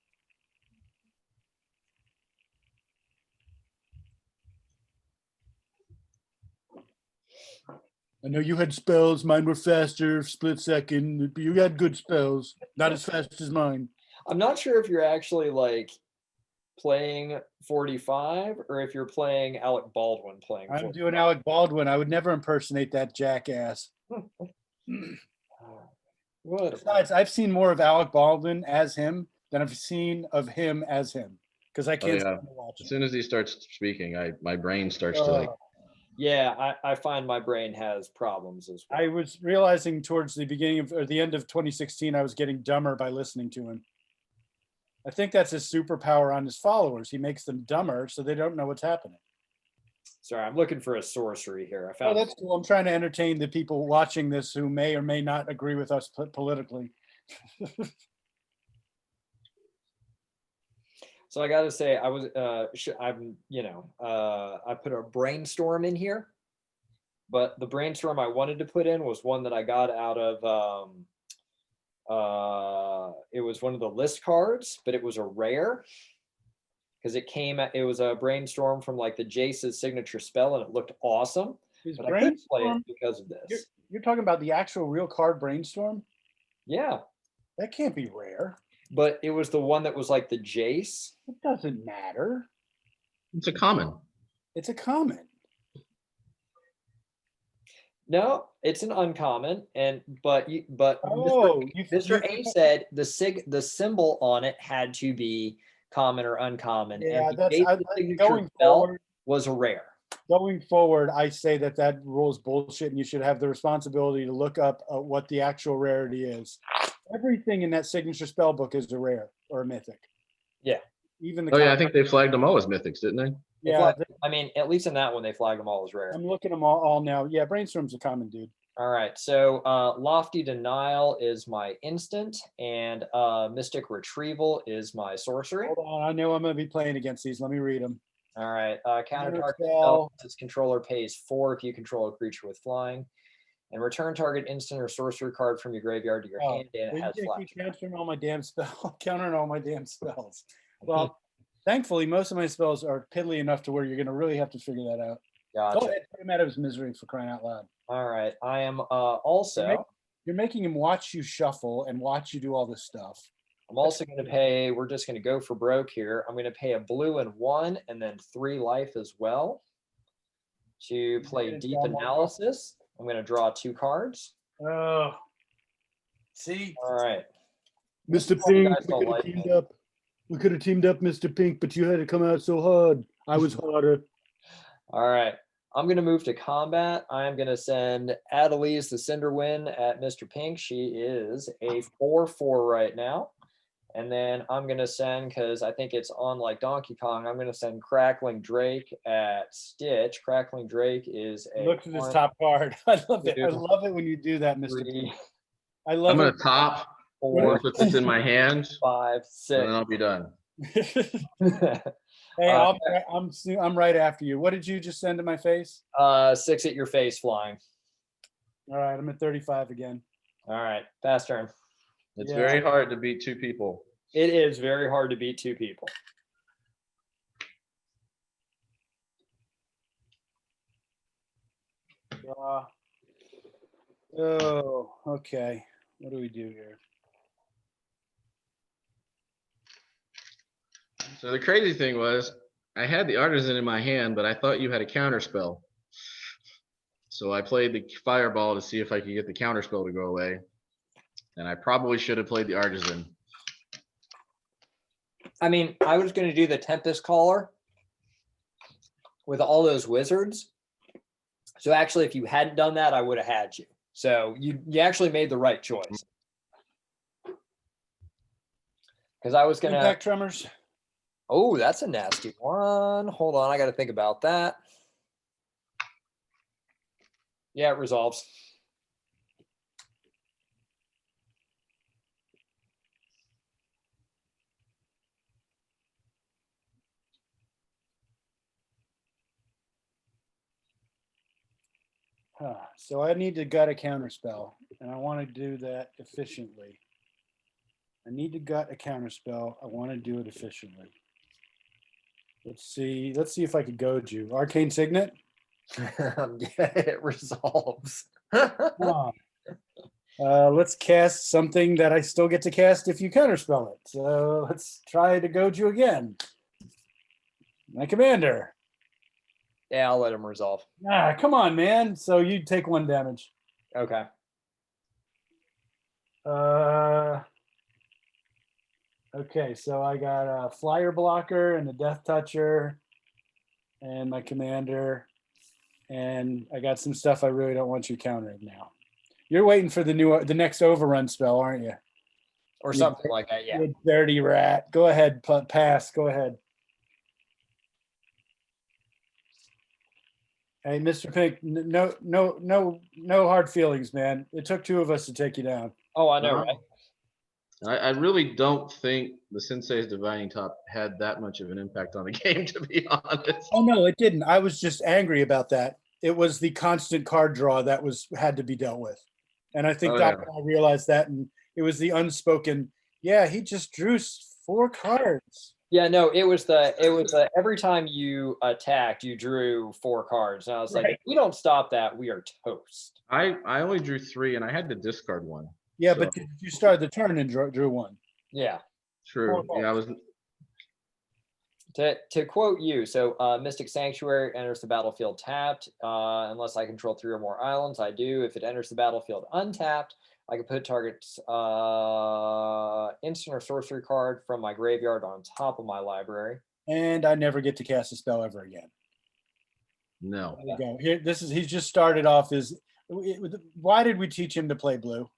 I know you had spells. Mine were faster, split second. But you had good spells. Not as fast as mine. I'm not sure if you're actually like playing 45 or if you're playing Alec Baldwin playing. I'm 45. doing Alec Baldwin. I would never impersonate that jackass. What? Besides, I've seen more of Alec Baldwin as him than I've seen of him as him. Because I can't yeah. stand to watch As him. soon as he starts speaking, my brain starts to like Yeah, I find my brain has problems as well. I was realizing towards the beginning of, or the end of 2016, I was getting dumber by listening to him. I think that's his superpower on his followers. He makes them dumber so they don't know what's happening. Sorry, I'm looking for a sorcery here. I Oh, found that's cool. I'm trying to entertain the people watching this who may or may not agree with us politically. So I got to say, I was, I'm, I put a brainstorm in here, but the brainstorm I wanted to put in was one that I got out of, it was one of the list cards, but it was a rare because it was a brainstorm from like the Jace's signature spell and it looked awesome, His but I couldn't play brainstorm, it because of this. you're talking about the actual real card brainstorm? Yeah, That can't be rare. but it was the one that was like the Jace. It doesn't matter. It's a common. It's a common. No, it's an uncommon, but Oh, Mr. A said the symbol on it had to be common or uncommon, Yeah, and that's the signature going spell forward. was a rare. Going forward, I say that rule is bullshit, and you should have the responsibility to look up what the actual rarity is. Everything in that signature spell book is a rare or a mythic. Yeah. Even the. Oh yeah, I think they flagged them all as mythics, didn't they? Yeah, I mean, at least in that one, they flag them all as rare. I'm looking them all now. Yeah, brainstorm's a common dude. All right, so Lofty Denial is my instant, and Mystic Retrieval is my sorcery. Hold on, I know I'm going to be playing against these. Let me read them. All right, counter Counter target spell. spell. Its controller pays 4 if you control a creature with flying, and return target instant or sorcery card from your graveyard to your hand, and it has flash. Countering all my damn spells. Countering all my damn spells. Well, thankfully, most of my spells are piddly enough to where you're going to really have to figure that out. Gotcha. Go ahead, put him out of his misery for crying out loud. All right, I am also. You're making him watch you shuffle and watch you do all this stuff. I'm also going to pay. We're just going to go for broke here. I'm going to pay a blue and 1, and then 3 life as well to play Deep Analysis. I'm going to draw 2 cards. Oh, see. All right, Mr. Hope you Pink, guys don't like me. We could have teamed up, Mr. Pink, but you had to come out so hard. I was harder. All right. I'm going to move to combat. I'm going to send Adeliz the Cinder Win at Mr. Pink. She is a 4/4 right now. And then I'm going to send, because I think it's on like Donkey Kong, I'm going to send Crackling Drake at Stitch. Crackling Drake is a. Look at this top card. I love it. I love it when you do that, Mr. Pink. I love I'm it. gonna top 4, put this in my hand, 5, and 6. then I'll be done. Hey, I'm right after you. What did you just send to my face? 6 at your face flying. All right, I'm at 35 again. All right. Fast turn. It's Yeah. very hard to beat 2 people. It is very hard to beat 2 people. Oh, okay. What do we do here? So the crazy thing was, I had the artisan in my hand, but I thought you had a counter spell. So I played the fireball to see if I could get the counter spell to go away. And I probably should have played the artisan. I mean, I was going to do the Tempest Caller with all those wizards. So actually, if you hadn't done that, I would have had you. So you actually made the right choice. Because I was going to. Impact tremors. Oh, that's a nasty one. Hold on, I got to think about that. Yeah, it resolves. So I need to gut a counter spell, and I want to do that efficiently. I need to gut a counter spell. I want to do it efficiently. Let's see. Let's see if I could goad you. Arcane Signet. Yeah, it resolves. Let's cast something that I still get to cast if you counterspell it. So let's try to goad you again. My commander. Yeah, I'll let him resolve. Come on, man. So you take 1 damage. Okay. Okay, so I got a flyer blocker and a death toucher and my commander. And I got some stuff I really don't want you countering now. You're waiting for the next overrun spell, aren't you? Or You something like that. Yeah. You dirty rat. Go ahead, pass. Go ahead. Hey, Mr. Pink, no hard feelings, man. It took two of us to take you down. Oh, I know, right? I really don't think the Sensei's Divining Top had that much of an impact on the game, to be honest. Oh no, it didn't. I was just angry about that. It was the constant card draw that had to be dealt with, and I think Oh, Doc yeah. and I realized that, and it was the unspoken. Yeah, he just drew 4 cards. Yeah, no, it was every time you attacked, you drew 4 cards. And I was like, Right. if we don't stop that, we are toast. I only drew 3, and I had to discard 1. Yeah, So, but you started the turn and drew 1. Yeah. true. Yeah, I was. To quote you, so Mystic Sanctuary enters the battlefield tapped. Unless I control 3 or more islands, I do. If it enters the battlefield untapped, I can put target's instant or sorcery card from my graveyard on top of my library. And I never get to cast a spell ever again. No. There you go. Here, he's just started off his. Why did we teach him to play blue?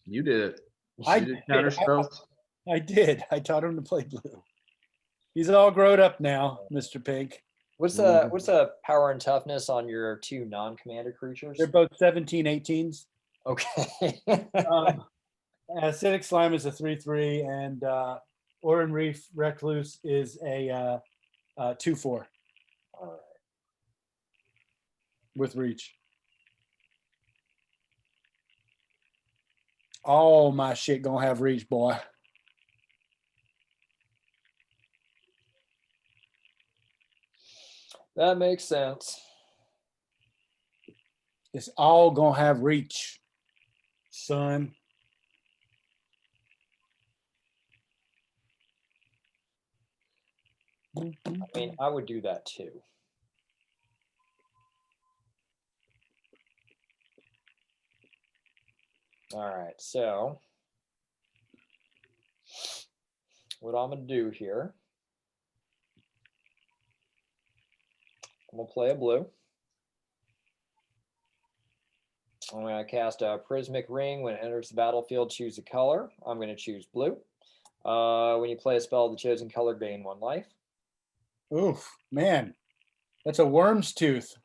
You did it. I You did counter spells. I did. I taught him to play blue. He's all grown up now, Mr. Pink. What's the power and toughness on your 2 non-commander creatures? They're both 17, 18s. Okay. Acidic Slime is a 3/3, and Oran Reef Recluse is a 2/4. All right. With reach. All my shit gonna have reach, boy. That makes sense. It's all gonna have reach, son. I mean, I would do that too. All right, so what I'm going to do here, I'm going to play a blue. I'm going to cast a Prismic Ring. When it enters the battlefield, choose a color. I'm going to choose blue. When you play a spell of the chosen color, gain 1 life. Oof, man. That's a worm's tooth.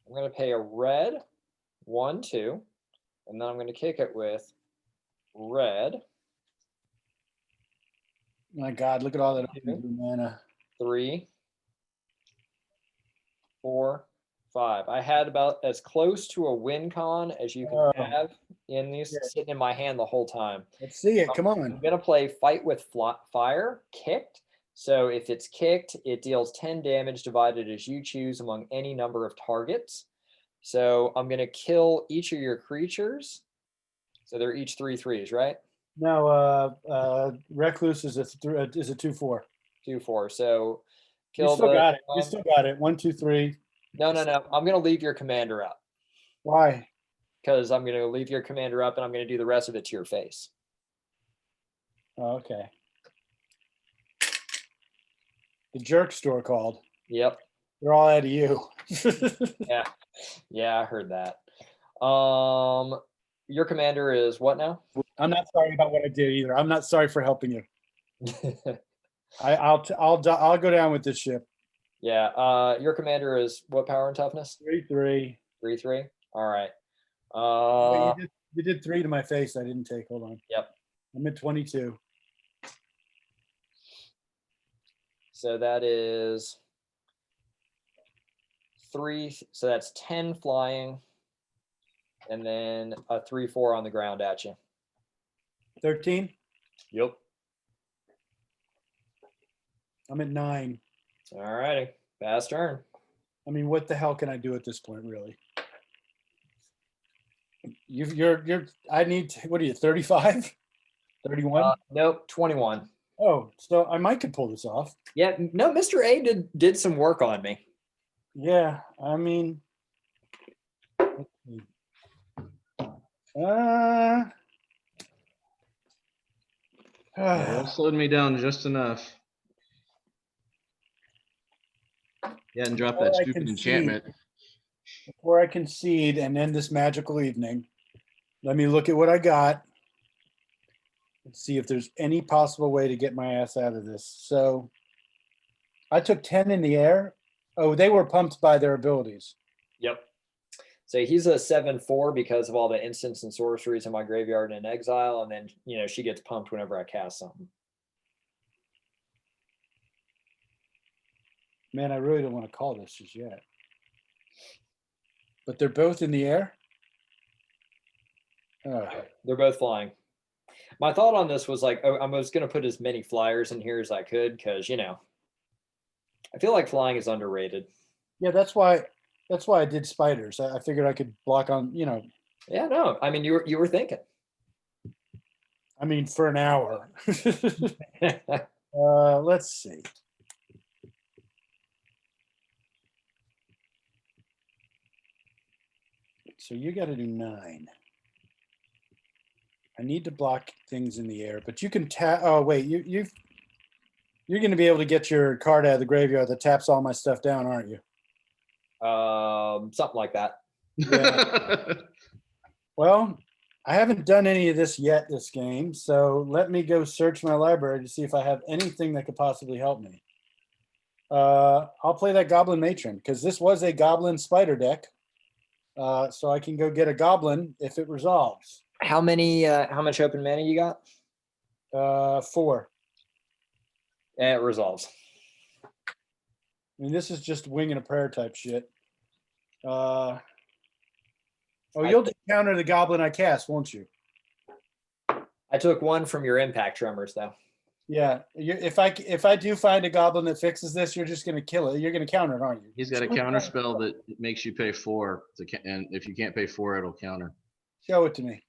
I'm going to pay a red 1, 2, and then I'm going to kick it with red. My God, look at all that blue mana. 3, 4, 5. I had about as close to a win con as you can have in these sitting in my hand the whole time. Let's see it. Come on. I'm going to play Fight with Fire, kicked. So if it's kicked, it deals 10 damage divided as you choose among any number of targets. So I'm going to kill each of your creatures. So they're each 3/3s, right? No, Recluse is a 2/4. 2/4. So kill You still got it. You still got it. 1, 2, 3. No. I'm going to leave your commander up. Why? Because I'm going to leave your commander up and I'm going to do the rest of it to your face. Oh, okay. The jerk store called. Yep. They're all out of you. Yeah, I heard that. Your commander is what now? I'm not sorry about what I did either. I'm not sorry for helping you. I'll go down with this ship. Yeah. Your commander is what power and toughness? 3/3. 3/3. All right. You did 3 to my face. I didn't take. Hold on. Yep. I'm at 22. So that is 3. So that's 10 flying, and then a 3/4 on the ground at you. 13. Yep. I'm at 9. All righty. Fast turn. I mean, what the hell can I do at this point, really? You're. I need. What are you? 35? 31? Nope. 21. Oh, so I might could pull this off. Yeah. No, Mr. A did some work on me. Yeah, I mean, That slowed me down just enough. Yeah, and drop that I stupid concede. enchantment. Before I concede and end this magical evening, let me look at what I got and see if there's any possible way to get my ass out of this. So I took 10 in the air. Oh, they were pumped by their abilities. Yep. So he's a 7/4 because of all the instants and sorceries in my graveyard and in exile, and then she gets pumped whenever I cast something. Man, I really don't want to call this just yet. But they're both in the air. They're both flying. My thought on this was like, I was going to put as many flyers in here as I could because I feel like flying is underrated. Yeah, that's why I did spiders. I figured I could block on, Yeah, no. I mean, you were thinking. I mean, for an hour. Let's see. So you got to do 9. I need to block things in the air, but you can tap. Oh wait, you're going to be able to get your card out of the graveyard that taps all my stuff down, aren't you? Something like that. Yeah. Well, I haven't done any of this yet this game, so let me go search my library to see if I have anything that could possibly help me. I'll play that Goblin Matron because this was a Goblin Spider deck, so I can go get a Goblin if it resolves. How much open mana you got? 4. Yeah, it resolves. I mean, this is just wing and a prayer type shit. You'll just counter the Goblin I cast, won't you? I took 1 from your impact tremors, though. Yeah, if I do find a Goblin that fixes this, you're just going to kill it. You're going to counter it, aren't you? He's got a counter spell that makes you pay 4, and if you can't pay 4, it'll counter. Show it to me.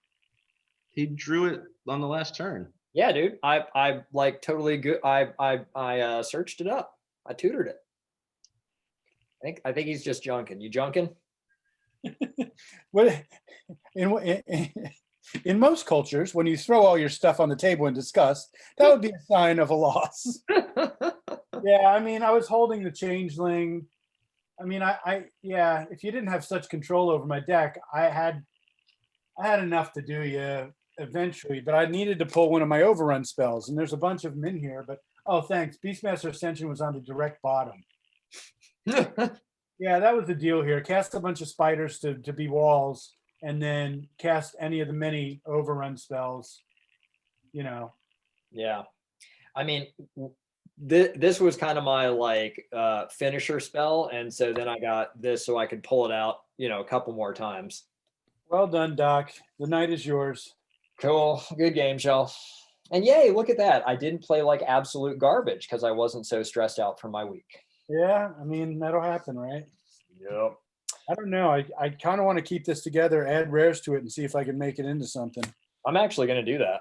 He drew it on the last turn. Yeah, dude. I like totally good. I searched it up. I tutored it. I think he's just junking. You junking? What in most cultures, when you throw all your stuff on the table and discuss, that would be a sign of a loss. Yeah, I mean, I was holding the changeling. I mean, yeah, if you didn't have such control over my deck, I had enough to do you eventually, but I needed to pull one of my overrun spells, and there's a bunch of them in here, but oh, thanks. Beastmaster Ascension was on the direct bottom. Yeah, that was the deal here. Cast a bunch of spiders to be walls, and then cast any of the many overrun spells, Yeah. I mean, this was kind of my like finisher spell, and so then I got this so I could pull it out, a couple more times. Well done, Doc. The night is yours. Cool. Good game, Shell. And yay, look at that. I didn't play like absolute garbage because I wasn't so stressed out from my week. Yeah, I mean, that'll happen, right? Yep. I don't know. I kind of want to keep this together, add rares to it, and see if I can make it into something. I'm actually going to do that.